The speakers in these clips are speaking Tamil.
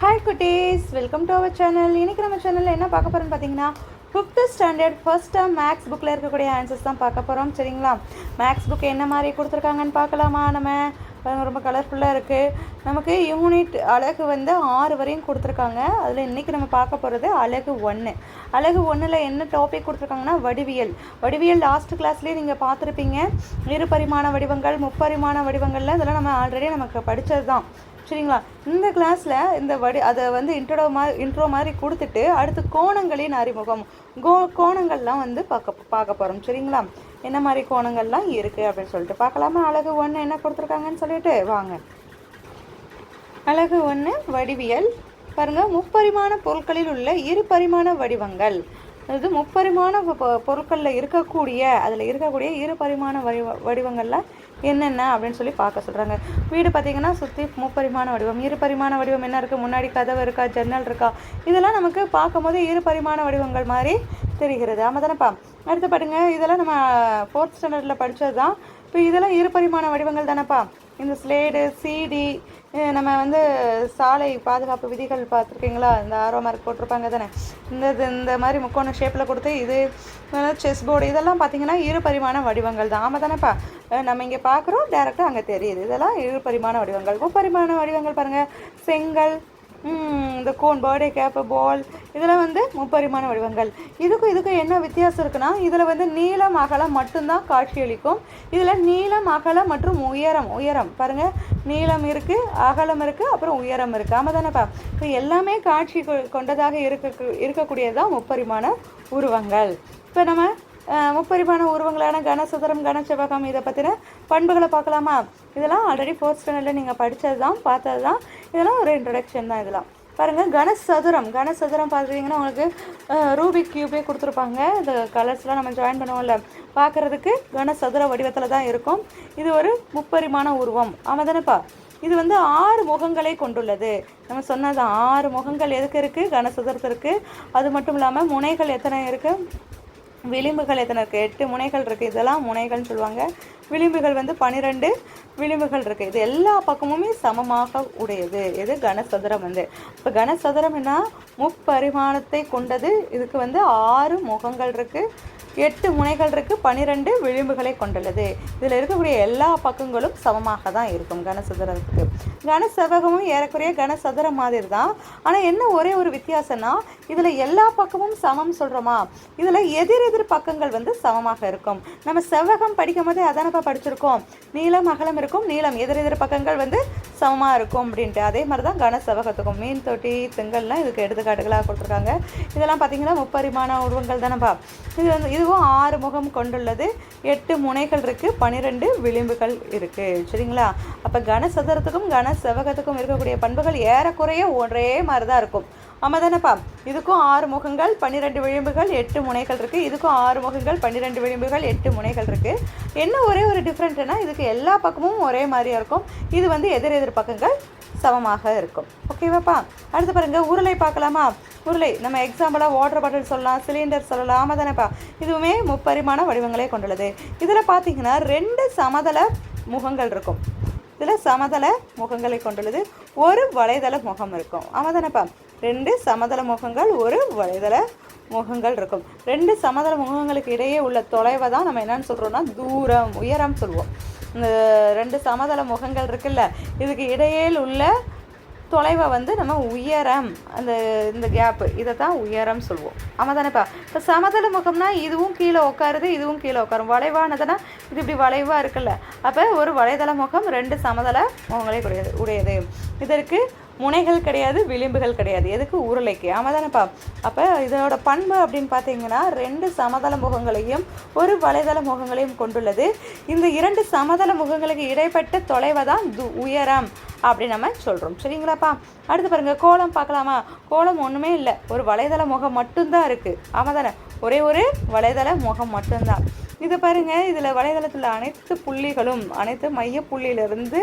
ஹாய் குட்டீஸ், வெல்கம் டு அவர் சேனல். இன்றைக்கி நம்ம சேனலில் என்ன பார்க்க போகிறோம்னு பார்த்தீங்கன்னா 5th standard first term maths புக்கில் இருக்கக்கூடிய ஆன்சர்ஸ் தான் பார்க்க போகிறோம். சரிங்களா? மேக்ஸ் புக் என்ன மாதிரி கொடுத்துருக்காங்கன்னு பார்க்கலாமா? நம்ம ரொம்ப கலர்ஃபுல்லாக இருக்குது. நமக்கு யூனிட் அழகு 6 வரையும் கொடுத்துருக்காங்க. அதில் இன்றைக்கி நம்ம பார்க்க போகிறது அழகு 1. அழகு 1ல் என்ன டாபிக் கொடுத்துருக்காங்கன்னா வடிவியல் லாஸ்ட் கிளாஸ்லேயே நீங்கள் பார்த்துருப்பீங்க. இருபரிமாண வடிவங்கள், முப்பரிமாண வடிவங்களில் இதெல்லாம் நம்ம ஆல்ரெடி நமக்கு படித்தது தான். சரிங்களா? இந்த கிளாஸில் இந்த அதை இன்ட்ரோ மாதிரி கொடுத்துட்டு அடுத்து கோணங்களின் அறிமுகம், கோணங்கள்லாம் பார்க்க போகிறோம். சரிங்களா? என்ன மாதிரி கோணங்கள்லாம் இருக்குது அப்படின்னு சொல்லிட்டு பார்க்கலாமா? அழகு 1 என்ன கொடுத்துருக்காங்கன்னு சொல்லிட்டு வாங்க. அழகு 1 வடிவியல். பாருங்கள், முப்பரிமாண பொருட்களில் உள்ள இருபரிமாண வடிவங்கள். அது முப்பரிமாண பொருட்களில் அதில் இருக்கக்கூடிய இருபரிமாண வடிவங்கள்லாம் என்னென்ன அப்படின்னு சொல்லி பார்க்க சொல்கிறாங்க. வீடு பார்த்திங்கன்னா சுற்றி முப்பரிமாண வடிவம். இருபரிமாண வடிவம் என்ன இருக்குது? முன்னாடி கதவு இருக்கா, ஜன்னல் இருக்கா? இதெல்லாம் நமக்கு பார்க்கும்போது இருபரிமாண வடிவங்கள் மாதிரி தெரிகிறது. ஆமாம் தானேப்பா? அடுத்து பாருங்க, இதெல்லாம் நம்ம 4th ஸ்டாண்டர்டில் படித்தது தான். இப்போ இதெல்லாம் இருபரிமாண வடிவங்கள் தானேப்பா. இந்த ஸ்லேடு, சிடி, நம்ம சாலை பாதுகாப்பு விதிகள் பார்த்துருக்கீங்களா? இந்த 6 மார்க் போட்டிருப்பாங்க தானே. இந்த மாதிரி முக்கோண ஷேப்பில் கொடுத்து இது செஸ் போர்டு, இதெல்லாம் பார்த்தீங்கன்னா இருபரிமாண வடிவங்கள் தான். ஆமாம் தானேப்பா? நம்ம இங்கே பார்க்குறோம், டேரெக்டாக அங்கே தெரியுது. இதெல்லாம் இருபரிமாண வடிவங்கள். முப்பரிமாண வடிவங்கள் பாருங்கள், செங்கல், இந்த கோன், பர்த்டே கேப்பு, பால், இதெல்லாம் முப்பரிமாண வடிவங்கள். இதுக்கும் என்ன வித்தியாசம் இருக்குன்னா, இதில் நீளம் அகலம் மட்டும்தான் காட்சியளிக்கும். இதில் நீளம் அகலம் மற்றும் உயரம் பாருங்கள், நீளம் இருக்குது, அகலம் இருக்குது, அப்புறம் உயரம் இருக்குது. ஆமாம் தானேப்பா? இப்போ எல்லாமே காட்சி கொண்டதாக இருக்கக்கூடியதான் முப்பரிமாண உருவங்கள். இப்போ நம்ம முப்பரிமாண உருவங்களான கனசதுரம், கனசெவ்வகம், இதை பற்றின பண்புகளை பார்க்கலாமா? இதெல்லாம் ஆல்ரெடி 4th ஸ்டாண்டர்டில் நீங்கள் படித்தது தான், பார்த்தது தான். இதெல்லாம் ஒரு இன்ட்ரடக்ஷன் தான். இதெல்லாம் பாருங்கள், கனசதுரம் பார்த்துட்டிங்கன்னா உங்களுக்கு ரூபிக் கியூபே கொடுத்துருப்பாங்க. இந்த கலர்ஸ்லாம் நம்ம ஜாயின் பண்ணுவோம்ல, பார்க்குறதுக்கு கனசதுர வடிவத்தில் தான் இருக்கும். இது ஒரு முப்பரிமாண உருவம். ஆமாம் தானேப்பா? இது 6 முகங்களை கொண்டுள்ளது. நம்ம சொன்னது 6 முகங்கள் எதுக்கு இருக்குது? கனசதுரத்திற்கு. அது மட்டும் இல்லாமல் முனைகள் எத்தனை இருக்குது? விளிம்புகள் எத்தனை இருக்குது? 8 முனைகள் இருக்குது. இதெல்லாம் முனைகள்னு சொல்லுவாங்க. விளிம்புகள் 12 விளிம்புகள் இருக்குது. இது எல்லா பக்கமுமே சமமாக உடையது. இது கனசதுரம். இப்போ கனசதுரம் என்ன? முப்பரிமாணத்தை கொண்டது. இதுக்கு 6 முகங்கள் இருக்குது, 8 முனைகள் இருக்குது, 12 விளிம்புகளை கொண்டுள்ளது. இதில் இருக்கக்கூடிய எல்லா பக்கங்களும் சமமாக தான் இருக்கும் கனசதுரத்துக்கு. கனசெவ்வகமும் ஏறக்குறைய கனசதுரம் மாதிரி தான். ஆனால் என்ன ஒரே ஒரு வித்தியாசம்னா, இதில் எல்லா பக்கமும் சமம் சொல்கிறோமா, இதில் எதிர் பக்கங்கள் சமமாக இருக்கும். நம்ம செவ்வகம் படிக்கும் போதே அதானப்பா படிச்சிருக்கோம். நீளம் அகலம் இருக்கும், நீளம் எதிர் பக்கங்கள் சமமாக இருக்கும் அப்படின்ட்டு. அதே மாதிரி தான் கனசெவ்வகத்துக்கும். மீன் தொட்டி, செங்கல்லாம் இதுக்கு எடுத்துக்காட்டுகளாக கொடுத்துருக்காங்க. இதெல்லாம் பார்த்திங்கன்னா முப்பரிமாண உருவங்கள் தானேப்பா. இதுவும் 6 முகம் கொண்டுள்ளது, 8 முனைகள் இருக்குது, 12 விளிம்புகள் இருக்குது. சரிங்களா? அப்போ கனசதுரத்துக்கும் கனசெவ்வகத்துக்கும் இருக்கக்கூடிய பண்புகள் ஏறக்குறைய ஒரே மாதிரி தான் இருக்கும். ஆமாம் தானேப்பா? இதுக்கும் 6 முகங்கள், 12 விளிம்புகள், 8 முனைகள் இருக்குது. இதுக்கும் 6 முகங்கள், 12 விளிம்புகள், 8 முனைகள் இருக்குது. என்ன ஒரே ஒரு டிஃப்ரெண்ட்னா, இதுக்கு எல்லா பக்கமும் ஒரே மாதிரியாக இருக்கும். இது எதிர் பக்கங்கள் சமமாக இருக்கும். ஓகேவாப்பா? அடுத்து பாருங்கள், உருளை பார்க்கலாமா? உருளை நம்ம எக்ஸாம்பிளாக வாட்டர் பாட்டில் சொல்லலாம், சிலிண்டர் சொல்லலாம். ஆமாம் தானேப்பா? இதுவுமே முப்பரிமாண வடிவங்களே கொண்டுள்ளது. இதில் பார்த்தீங்கன்னா 2 சமதள முகங்கள் இருக்கும். இதில் சமதள முகங்களை கொண்டுள்ளது, ஒரு வலைதள முகம் இருக்கும். ஆமாம் தானேப்பா? 2 சமதள முகங்கள், ஒரு வலைதள முகங்கள் இருக்கும். 2 சமதள முகங்களுக்கு இடையே உள்ள தொலைவை தான் நம்ம என்னன்னு சொல்கிறோம்னா தூரம், உயரம் சொல்லுவோம். இந்த 2 சமதள முகங்கள் இருக்குல்ல, இதுக்கு இடையில் உள்ள தொலைவை நம்ம உயரம், இந்த கேப்பு, இதை தான் உயரம் சொல்லுவோம். ஆமாம் தானேப்பா? இப்போ சமதள முகம்னா இதுவும் கீழே உட்காருது, இதுவும் கீழே உட்காரும். வளைவானதுன்னா இது இப்படி வளைவாக இருக்குல்ல, அப்போ ஒரு வலைதள முகம் 2 சமதள முகங்களே உடையது. இதற்கு முனைகள் கிடையாது, விளிம்புகள் கிடையாது. எதுக்கு? உருளைக்கு. ஆமாம் தானேப்பா? அப்போ இதோட பண்பு அப்படின்னு பார்த்தீங்கன்னா 2 சமதள முகங்களையும் ஒரு வலைதள முகங்களையும் கொண்டுள்ளது. இந்த 2 சமதள முகங்களுக்கு இடைப்பட்ட தொலைவை தான் உயரம் அப்படி நம்ம சொல்கிறோம். சரிங்களாப்பா? அடுத்து பாருங்கள், கோலம் பார்க்கலாமா? கோலம் ஒன்றுமே இல்லை, ஒரு வலைதள முகம் மட்டும்தான் இருக்குது. ஆமாம் தானே? ஒரே ஒரு வலைதள முகம் மட்டும்தான். இது பாருங்கள், இதில் வலைதளத்தில் அனைத்து புள்ளிகளும் அனைத்து மைய புள்ளியிலிருந்து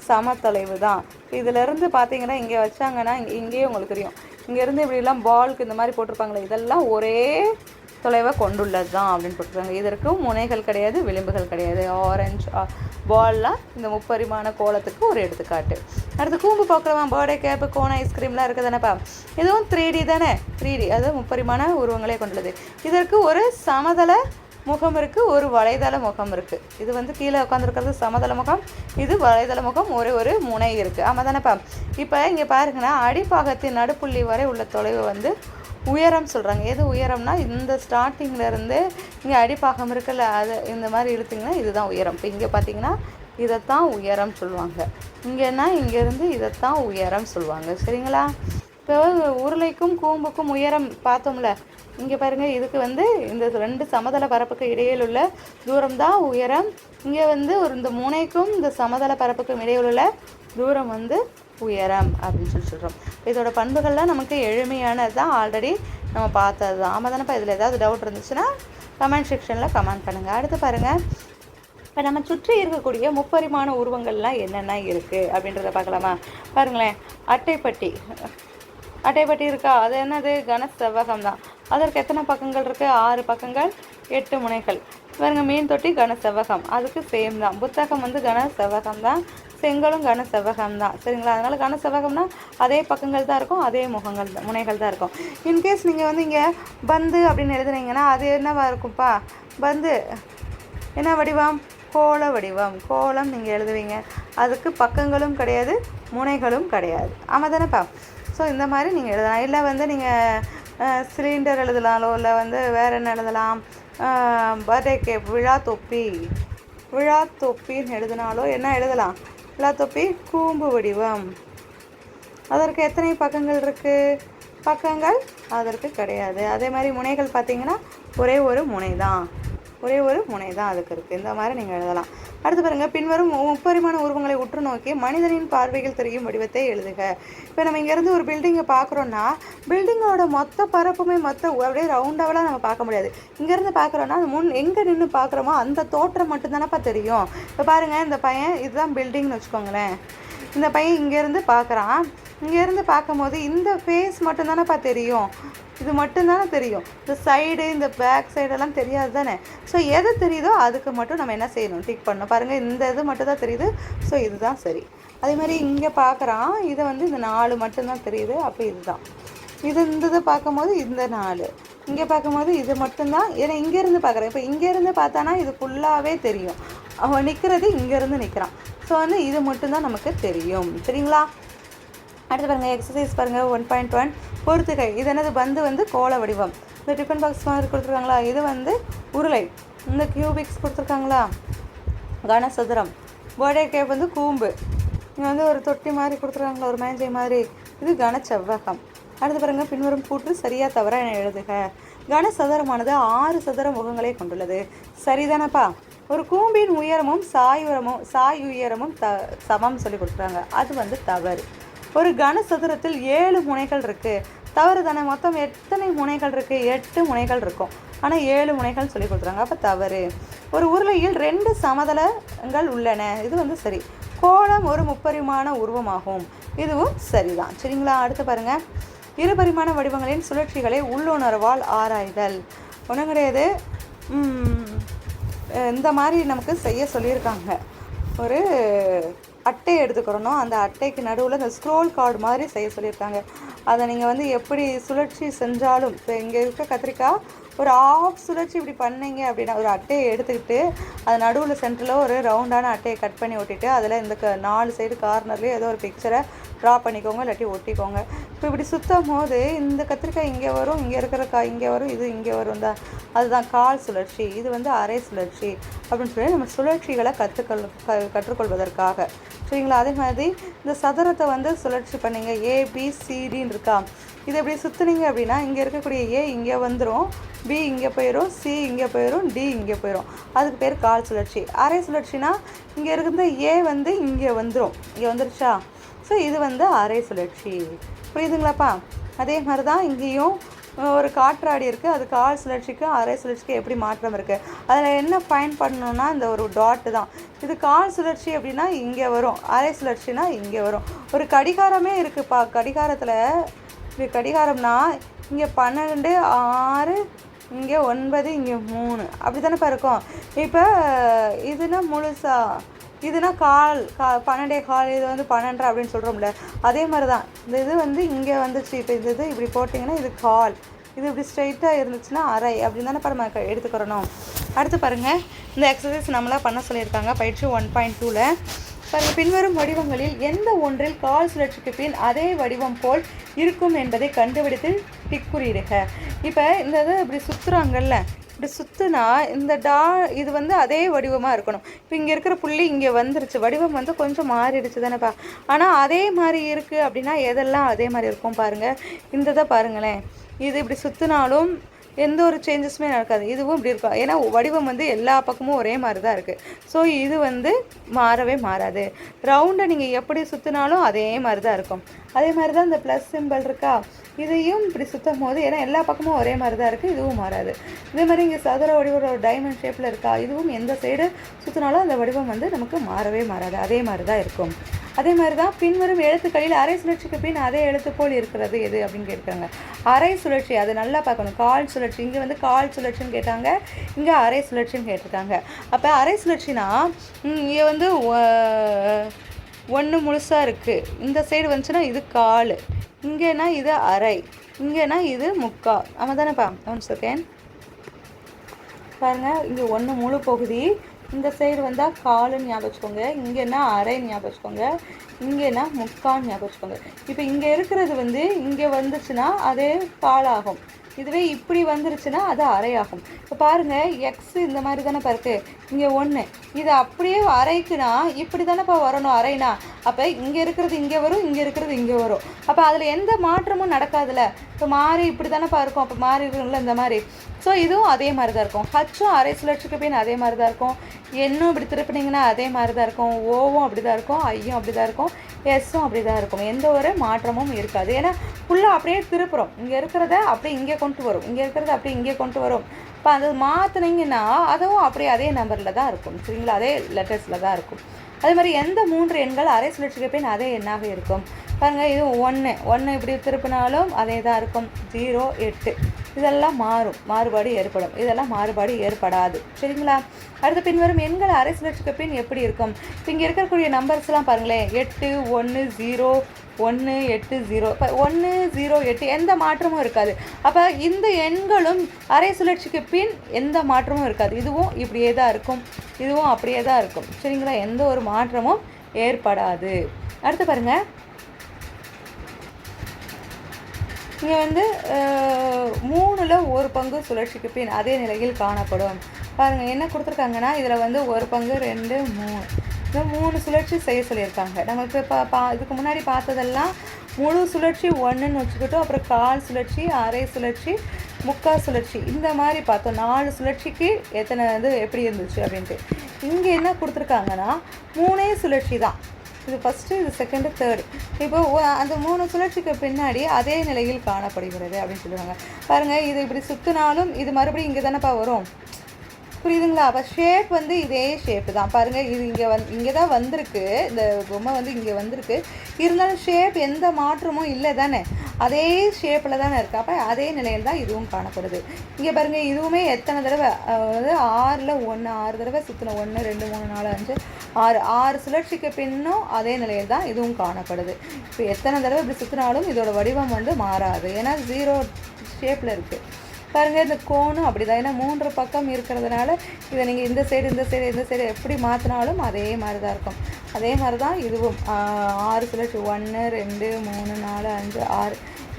சமத்தொலைவு தான். இதிலேருந்து பார்த்தீங்கன்னா இங்கே வச்சாங்கன்னா இங்கேயே உங்களுக்கு தெரியும். இங்கேருந்து இப்படிலாம் பால்க்கு இந்த மாதிரி போட்டிருப்பாங்களே, இதெல்லாம் ஒரே தொலைவை கொண்டுள்ளது தான் அப்படின்னு போட்டுருக்காங்க. இதற்கு முனைகள் கிடையாது, விளிம்புகள் கிடையாது. ஆரஞ்சு பால்லாம் இந்த முப்பரிமாண கோலத்துக்கு ஒரு எடுத்துக்காட்டு. அடுத்து கூம்பு பார்க்குறவா, பர்த்டே கேப்பு, கோன், ஐஸ்கிரீம்லாம் இருக்குது தானேப்பா. இதுவும் 3D தானே, 3D, அது முப்பரிமாண உருவங்களே கொண்டுள்ளது. இதற்கு ஒரு சமதள முகம் இருக்குது, ஒரு வலைதள முகம் இருக்குது. இது வந்து கீழே உட்காந்துருக்கிறது சமதள முகம், இது வலைதள முகம், ஒரு முனை இருக்குது. ஆமாம் தானேப்பா. இப்போ இங்கே பாருங்கன்னா அடிப்பாகத்தின் நடுப்புள்ளி வரை உள்ள தொலைவு வந்து உயரம் சொல்கிறாங்க. எது உயரம்னா இந்த ஸ்டார்டிங்லேருந்து இங்கே அடிப்பாகம் இருக்குல்ல, அது இந்த மாதிரி இழுத்திங்கன்னா இதுதான் உயரம். இப்போ இங்கே பார்த்தீங்கன்னா இதைத்தான் உயரம் சொல்லுவாங்க. இங்கேன்னா இங்கேருந்து இதைத்தான் உயரம் சொல்லுவாங்க. சரிங்களா. இப்போ உருளைக்கும் கூம்புக்கும் உயரம் பார்த்தோம்ல, இங்கே பாருங்கள், இதுக்கு வந்து இந்த 2 சமதள பரப்புக்கு இடையில் உள்ள தூரம் தான் உயரம். இங்கே வந்து இந்த முனைக்கும் இந்த சமதள பரப்புக்கும் இடையில் உள்ள தூரம் வந்து உயரம் அப்படின்னு சொல்கிறோம். இதோட பண்புகள்லாம் நமக்கு எளிமையானது தான், ஆல்ரெடி நம்ம பார்த்தது தான். ஆமாம் தானேப்பா. இதில் ஏதாவது டவுட் இருந்துச்சுன்னா கமெண்ட் செக்ஷனில் கமெண்ட் பண்ணுங்கள். அடுத்து பாருங்கள், இப்போ நம்ம சுற்றி இருக்கக்கூடிய முப்பரிமாண உருவங்கள்லாம் என்னென்ன இருக்குது அப்படின்றத பார்க்கலாமா. பாருங்களேன், அட்டைப்பட்டி இருக்கா, அது என்னது, கன செவ்வகம் தான். அதற்கு எத்தனை பக்கங்கள் இருக்குது, 6 பக்கங்கள் 8 முனைகள். பாருங்க, மீன் தொட்டி கன செவ்வகம், அதுக்கு சேம் தான். புத்தகம் வந்து கன செவ்வகம் தான், செங்கலும் கன செவ்வகம் தான். சரிங்களா. அதனால் கன செவ்வகம்னா அதே பக்கங்கள் தான் இருக்கும், அதே முனைகள் தான் இருக்கும். இன்கேஸ் நீங்கள் வந்து இங்கே பந்து அப்படின்னு எழுதுனீங்கன்னா அது என்னவா இருக்கும்ப்பா, பந்து என்ன வடிவம், கோள வடிவம். கோலம் நீங்கள் எழுதுவீங்க, அதுக்கு பக்கங்களும் கிடையாது, முனைகளும் கிடையாது. ஆமாம் தானேப்பா. ஸோ இந்த மாதிரி நீங்கள் எழுதலாம். இல்லை வந்து நீங்கள் சிலிண்டர் எழுதலாமோ, இல்லை வந்து வேறு என்ன எழுதலாம், பர்த்டே கேப், விழா தொப்பின்னு எழுதினாலோ என்ன எழுதலாம், விழா தொப்பி கூம்பு வடிவம். அதற்கு எத்தனை பக்கங்கள் இருக்குது, பக்கங்கள் அதற்கு கிடையாது. அதே மாதிரி முனைகள் பார்த்தீங்கன்னா ஒரே ஒரு முனை தான் அதுக்கு இருக்குது. இந்த மாதிரி நீங்கள் எழுதலாம். அடுத்து பாருங்கள், பின்வரும் முப்பரிமாண உருவங்களை உற்று நோக்கி மனிதனின் பார்வையில் தெரியும் வடிவத்தை எழுதுக. இப்போ நம்ம இங்கேருந்து ஒரு பில்டிங்கை பார்க்குறோன்னா பில்டிங்கோட மொத்த பரப்புமே அப்படியே ரவுண்டாவெலாம் நம்ம பார்க்க முடியாது. இங்கேருந்து பார்க்குறோன்னா எங்கே நின்று பார்க்குறோமோ அந்த தோற்றம் மட்டும்தானப்பா தெரியும். இப்போ பாருங்கள், இந்த பையன் இதுதான் பில்டிங்னு வச்சுக்கோங்களேன். இந்த பையன் இங்கேருந்து பார்க்குறான், இங்கேருந்து பார்க்கும்போது இந்த ஃபேஸ் மட்டும்தானப்பா தெரியும், இது மட்டும்தானே தெரியும். இந்த சைடு, இந்த பேக் சைடெல்லாம் தெரியாது தானே. ஸோ எது தெரியுதோ அதுக்கு மட்டும் நம்ம என்ன செய்யணும், டிக் பண்ணணும். பாருங்கள், இந்த இது மட்டும் தான் தெரியுது, ஸோ இதுதான் சரி. அதே மாதிரி இங்கே பார்க்குறான், இதை வந்து இந்த 4 மட்டும்தான் தெரியுது, அப்போ இதுதான். இந்த இதை பார்க்கும்போது இந்த 4, இங்கே பார்க்கும்போது இது மட்டும்தான். ஏன்னா இங்கேருந்து பார்க்குறேன், இப்போ இங்கேருந்து பார்த்தானா இது ஃபுல்லாகவே தெரியும். அவன் நிற்கிறது இங்கேருந்து நிற்கிறான். ஸோ வந்து இது மட்டும்தான் நமக்கு தெரியும். சரிங்களா. அடுத்து பாருங்கள், எக்ஸசைஸ் பாருங்கள் 1.1 பொறுத்துகை. இது என்னது, பந்து வந்து கோள வடிவம். இந்த டிஃபன் பாக்ஸ் மாதிரி கொடுத்துருக்காங்களா, இது வந்து உருளை. இந்த கியூபிக்ஸ் கொடுத்துருக்காங்களா, கனசதுரம். பர்த்டே கேப் வந்து கூம்பு. இங்கே வந்து ஒரு தொட்டி மாதிரி கொடுத்துருக்காங்களா, ஒரு மேஞ்சை மாதிரி, இது கனச்செவ்வகம். அடுத்து பாருங்கள், பின்வரும் கூற்று சரியா தவறா என எழுதுக. கனசதுரமானது 6 சதுர முகங்களை கொண்டுள்ளது. சரிதானப்பா. ஒரு கூம்பின் உயரமும் சாயுயரமும் சமம் சொல்லி கொடுக்குறாங்க, அது வந்து தவறு. ஒரு கனசதுரத்தில் 7 முனைகள் இருக்குது, தவறு தானே. மொத்தம் எத்தனை முனைகள் இருக்குது, 8 முனைகள் இருக்கும், ஆனால் 7 முனைகள் சொல்லி கொடுக்குறாங்க, அப்போ தவறு. ஒரு உருளையில் 2 சமதளங்கள் உள்ளன, இது வந்து சரி. கோளம் ஒரு முப்பரிமாண உருவமாகும், இதுவும் சரிதான். சரிங்களா. அடுத்து பாருங்கள், இருபரிமாண வடிவங்களின் சுழற்சிகளை உள்ளுணர்வால் ஆராய்தல். ஒன்றும் கிடையாது, இந்த மாதிரி நமக்கு செய்ய சொல்லியிருக்காங்க. ஒரு அட்டை எடுத்துக்கிறோம், அந்த அட்டைக்கு நடுவில் இந்த ஸ்க்ரோல் கார்டு மாதிரி செய்ய சொல்லியிருக்காங்க. அதை நீங்கள் வந்து எப்படி சுழற்சி செஞ்சாலும், இப்போ இங்கே இருக்க கத்திரிக்காய் ஒரு ஆஃப் சுழற்சி இப்படி பண்ணீங்க அப்படின்னா, ஒரு அட்டையை எடுத்துக்கிட்டு அது நடுவில் சென்டரில் ஒரு ரவுண்டான அட்டையை கட் பண்ணி ஒட்டிட்டு அதில் இந்த 4 சைடு கார்னர்லேயும் ஏதோ ஒரு பிக்சரை ட்ரா பண்ணிக்கோங்க, இல்லாட்டி ஒட்டிக்கோங்க. இப்போ இப்படி சுற்றும் போது இந்த கத்திரிக்காய் இங்கே வரும், இங்கே இருக்கிற காய் இங்கே வரும், இது இங்கே வரும் தான், அதுதான் கால் சுழற்சி, இது வந்து அரை சுழற்சி அப்படின்னு சொல்லி நம்ம சுழற்சிகளை கற்றுக்கொள்வதற்காக. சரிங்களா. அதே மாதிரி இந்த சதுரத்தை வந்து சுழற்சி பண்ணிங்க, ABCDன்னு இருக்கா, இது எப்படி சுற்றுனீங்க அப்படின்னா இங்கே இருக்கக்கூடிய A இங்கே வந்துடும், B இங்கே போயிடும், C இங்கே போயிடும், D இங்கே போயிடும், அதுக்கு பேர் கால் சுழற்சி. அரை சுழற்சினா இங்கே இருக்கிற A வந்து இங்கே வந்துடும், இங்கே வந்துருச்சா, ஸோ இது வந்து அரை சுழற்சி. புரியுதுங்களாப்பா. அதே மாதிரி தான் இங்கேயும் ஒரு காற்றாடி இருக்குது, அது கால் சுழற்சிக்கும் அரை சுழற்சிக்கு எப்படி மாற்றம் இருக்குது, அதில் என்ன ஃபைன் பண்ணணுன்னா இந்த ஒரு டாட்டு தான். இது கால் சுழற்சி அப்படின்னா இங்கே வரும், அரை சுழற்சினா இங்கே வரும். ஒரு கடிகாரமே இருக்குதுப்பா, கடிகாரத்தில் இது கடிகாரம்னா இங்கே 12, 6, இங்கே 9, இங்கே 3 அப்படி தானேப்பா இருக்கும். இப்போ இதுனா முழுசா, இதுனா கால் 12 இது வந்து 12 அப்படின்னு சொல்கிறோம்ல, அதே மாதிரி தான் இந்த இது வந்து இங்கே வந்துச்சு. இப்போ இந்த இது இப்படி போட்டிங்கன்னா இது கால், இது இப்படி ஸ்ட்ரைட்டாக இருந்துச்சுன்னா அரை அப்படின்னு தானே நம்ம எடுத்துக்கிறணும். அடுத்து பாருங்கள், இந்த எக்ஸசைஸ் நம்மளாம் பண்ண சொல்லியிருக்காங்க பயிற்சி 1.2ல். பாருங்கள், பின்வரும் வடிவங்களில் எந்த ஒன்றில் கால் சுழற்சிக்கு பின் அதே வடிவம் போல் இருக்கும் என்பதை கண்டுபிடித்து டிக் குறியிடுக. இப்போ இந்த இது இப்படி சுற்றுறாங்கல்ல, இப்படி சுற்றுனா இந்த இது வந்து அதே வடிவமாக இருக்கணும். இப்போ இங்கே இருக்கிற புள்ளி இங்கே வந்துருச்சு, வடிவம் வந்து கொஞ்சம் மாறிடுச்சு தானேப்பா. ஆனால் அதே மாதிரி இருக்குது அப்படின்னா எதெல்லாம் அதே மாதிரி இருக்கும் பாருங்கள். இந்த இதை பாருங்களேன், இது இப்படி சுற்றினாலும் எந்த ஒரு சேஞ்சஸுமே நடக்காது. இதுவும் இப்படி இருக்கும், ஏன்னா வடிவம் வந்து எல்லா பக்கமும் ஒரே மாதிரி தான் இருக்குது. ஸோ இது வந்து மாறவே மாறாது. ரவுண்டை நீங்கள் எப்படி சுற்றினாலும் அதே மாதிரி தான் இருக்கும். அதே மாதிரி தான் இந்த ப்ளஸ் சிம்பிள் இருக்கா, இதையும் இப்படி சுற்றும் போது ஏன்னா எல்லா பக்கமும் ஒரே மாதிரி தான் இருக்குது, இதுவும் மாறாது. இதே மாதிரி இங்கே சதுர வடிவம் ஒரு டைமண்ட் ஷேப்பில் இருக்கா, இதுவும் எந்த சைடு சுற்றினாலும் அந்த வடிவம் வந்து நமக்கு மாறவே மாறாது, அதே மாதிரி தான் இருக்கும். அதே மாதிரி தான் பின்வரும் எழுத்துக்களில் அரை சுழற்சிக்கு பின் அதே எழுத்து போல் இருக்கிறது எது அப்படின்னு கேட்குறாங்க. அரை சுழற்சி அது நல்லா பார்க்கணும். கால் சுழற்சி, இங்கே வந்து கால் சுழற்சின்னு கேட்டாங்க, இங்கே அரை சுழற்சின்னு கேட்டிருக்காங்க. அப்போ அரை சுழற்சினா இங்கே வந்து 1 முழுசாக இருக்குது, இந்த சைடு வந்துச்சுன்னா இது கால், இங்கேனா இது அரை, இங்கேனா இது முக்கால். ஆமாம் தானேப்பா. 1 செகண்ட் பாருங்கள், இங்கே 1 முழு பகுதி, இந்த சைடு வந்தால் காலுன்னு ஞாபகம் வச்சுக்கோங்க, இங்கேனா அரைன்னு ஞாபகம் வச்சுக்கோங்க, இங்கேனா முக்கான்னு ஞாபகம் வச்சுக்கோங்க. இப்போ இங்கே இருக்கிறது வந்து இங்கே வந்துச்சுன்னா அதே காலாகும், இதுவே இப்படி வந்துருச்சுன்னா அது அரையாகும். இப்போ பாருங்கள், எக்ஸ் இந்த மாதிரி தானேப்பா இருக்குது, இங்கே 1, இது அப்படியே அரைக்குன்னா இப்படி தானேப்பா வரணும் அரைனா. அப்போ இங்கே இருக்கிறது இங்கே வரும், இங்கே இருக்கிறது இங்கே வரும். அப்போ அதில் எந்த மாற்றமும் நடக்காதுல்ல. இப்போ மாறி இப்படி தானேப்பா இருக்கும், அப்போ மாறி இருக்கும்ல இந்த மாதிரி. ஸோ இதுவும் அதே மாதிரி தான் இருக்கும். ஹச்சும் அரை சுழற்சிக்கு பின் அதே மாதிரி தான் இருக்கும். என்னும் இப்படி திருப்பினீங்கன்னா அதே மாதிரி தான் இருக்கும். ஓவும் அப்படி தான் இருக்கும், ஐயும் அப்படி தான் இருக்கும், எஸ்ஸும் அப்படி தான் இருக்கும். எந்த ஒரு மாற்றமும் இருக்காது. ஏன்னா ஃபுல்லாக அப்படியே திருப்புறோம், இங்கே இருக்கிறத அப்படியே இங்கே கொண்டு வரும், இங்கே இருக்கிறத அப்படியே இங்கே கொண்டு வரும். இப்போ அது மாற்றினீங்கன்னா அதுவும் அப்படியே அதே நம்பரில் தான் இருக்கும். சரிங்களா, அதே லெட்டர்ஸில் தான் இருக்கும். அதே மாதிரி எந்த 3 எண்கள் அரை சுழற்சிக்கு பின் அதே எண்ணாக இருக்கும் பாருங்கள். இது 1 இப்படி திருப்பினாலும் அதே தான் இருக்கும். 0, 8 இதெல்லாம் மாறும், மாறுபாடு ஏற்படும். இதெல்லாம் மாறுபாடு ஏற்படாது. சரிங்களா. அடுத்து பின்வரும் எண்கள் அரை சுழற்சிக்கு பின் எப்படி இருக்கும். இப்போ இங்கே இருக்கக்கூடிய நம்பர்ஸ்லாம் பாருங்களேன், 8, 1, 0, 1, 8, 0. இப்போ 1, 0, 8 எந்த மாற்றமும் இருக்காது. அப்போ இந்த எண்களும் அரை சுழற்சிக்கு பின் எந்த மாற்றமும் இருக்காது. இதுவும் இப்படியே தான் இருக்கும், இதுவும் அப்படியே தான் இருக்கும். சரிங்களா, எந்த ஒரு மாற்றமும் ஏற்படாது. அடுத்து பாருங்கள், இங்கே வந்து 3ல் 1 பங்கு சுழற்சிக்கு பின் அதே நிலையில் காணப்படும். பாருங்கள் என்ன கொடுத்துருக்காங்கன்னா, இதில் வந்து 1 பங்கு 2, 3 இந்த 3 சுழற்சி செய்ய சொல்லியிருக்காங்க. நமக்கு இப்போ இதுக்கு முன்னாடி பார்த்ததெல்லாம் முழு சுழற்சி 1ன்னு வச்சுக்கிட்டோம், அப்புறம் கால் சுழற்சி, அரை சுழற்சி, முக்கால் சுழற்சி, இந்த மாதிரி பார்த்தோம். 4 சுழற்சிக்கு எத்தனை இது எப்படி இருந்துச்சு அப்படின்ட்டு. இங்கே என்ன கொடுத்துருக்காங்கன்னா 3 சுழற்சி தான். இது ஃபஸ்ட்டு, இது செகண்டு, தேர்டு. இப்போ அந்த 3 சுழற்சிக்கு பின்னாடி அதே நிலையில் காணப்படுகிறது அப்படின்னு சொல்லுவாங்க. பாருங்கள், இது இப்படி சுற்றினாலும் இது மறுபடியும் இங்கே தானேப்பா வரும். புரியுதுங்களா. அப்போ ஷேப் வந்து இதே ஷேப்பு தான். பாருங்கள், இது இங்கே தான் வந்திருக்கு, இந்த பொம்மை வந்து இங்கே வந்திருக்கு. இருந்தாலும் ஷேப் எந்த மாற்றமும் இல்லை தானே, அதே ஷேப்பில் தானே இருக்குது. அப்போ அதே நிலையில் தான் இதுவும் காணப்படுது. இங்கே பாருங்கள், இதுவுமே எத்தனை தடவை அதாவது 6ல் 1 6 தடவை சுற்றின 1 2 3 4 5 6 சுழற்சிக்கு பின்னும் அதே நிலையில் தான் இதுவும் காணப்படுது. இப்போ எத்தனை தடவை இப்படி சுற்றினாலும் இதோட வடிவம் வந்து மாறாது, ஏன்னா 0 ஷேப்பில் இருக்குது. பாருங்கள், இந்த கோணும் அப்படி தான், ஏன்னா 3 பக்கம் இருக்கிறதுனால இதை நீங்கள் இந்த சைடு இந்த சைடு இந்த சைடு எப்படி மாற்றினாலும் அதே மாதிரி தான் இருக்கும். அதே மாதிரி தான் இதுவும் 6 சுழற்சி 1 2 3 4 5 6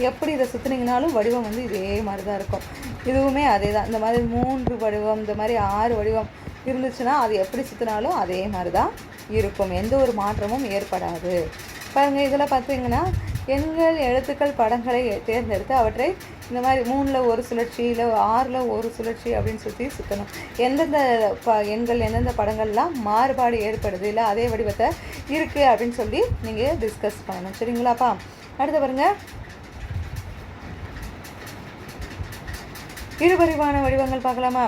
எப்படி இதை சுற்றினீங்கனாலும் வடிவம் வந்து இதே மாதிரி தான் இருக்கும். இதுவுமே அதே தான். இந்த மாதிரி 3 வடிவம், இந்த மாதிரி 6 வடிவம் இருந்துச்சுன்னா அது எப்படி சுற்றினாலும் அதே மாதிரி தான் இருக்கும், எந்த ஒரு மாற்றமும் ஏற்படாது. பாருங்கள், இதில் பார்த்தீங்கன்னா எண்கள், எழுத்துக்கள், படங்களை தேர்ந்தெடுத்து அவற்றை இந்த மாதிரி 3ல் 1 சுழற்சி இல்லை 6ல் 1 சுழற்சி அப்படின்னு சுற்றணும். எந்தெந்த எண்கள் எந்தெந்த படங்கள்லாம் மாறுபாடு ஏற்படுது இல்லை அதே வடிவத்தை இருக்குது அப்படின்னு சொல்லி நீங்கள் டிஸ்கஸ் பண்ணணும். சரிங்களாப்பா. அடுத்து பாருங்கள், இருபரிமாண வடிவங்கள் பார்க்கலாமா.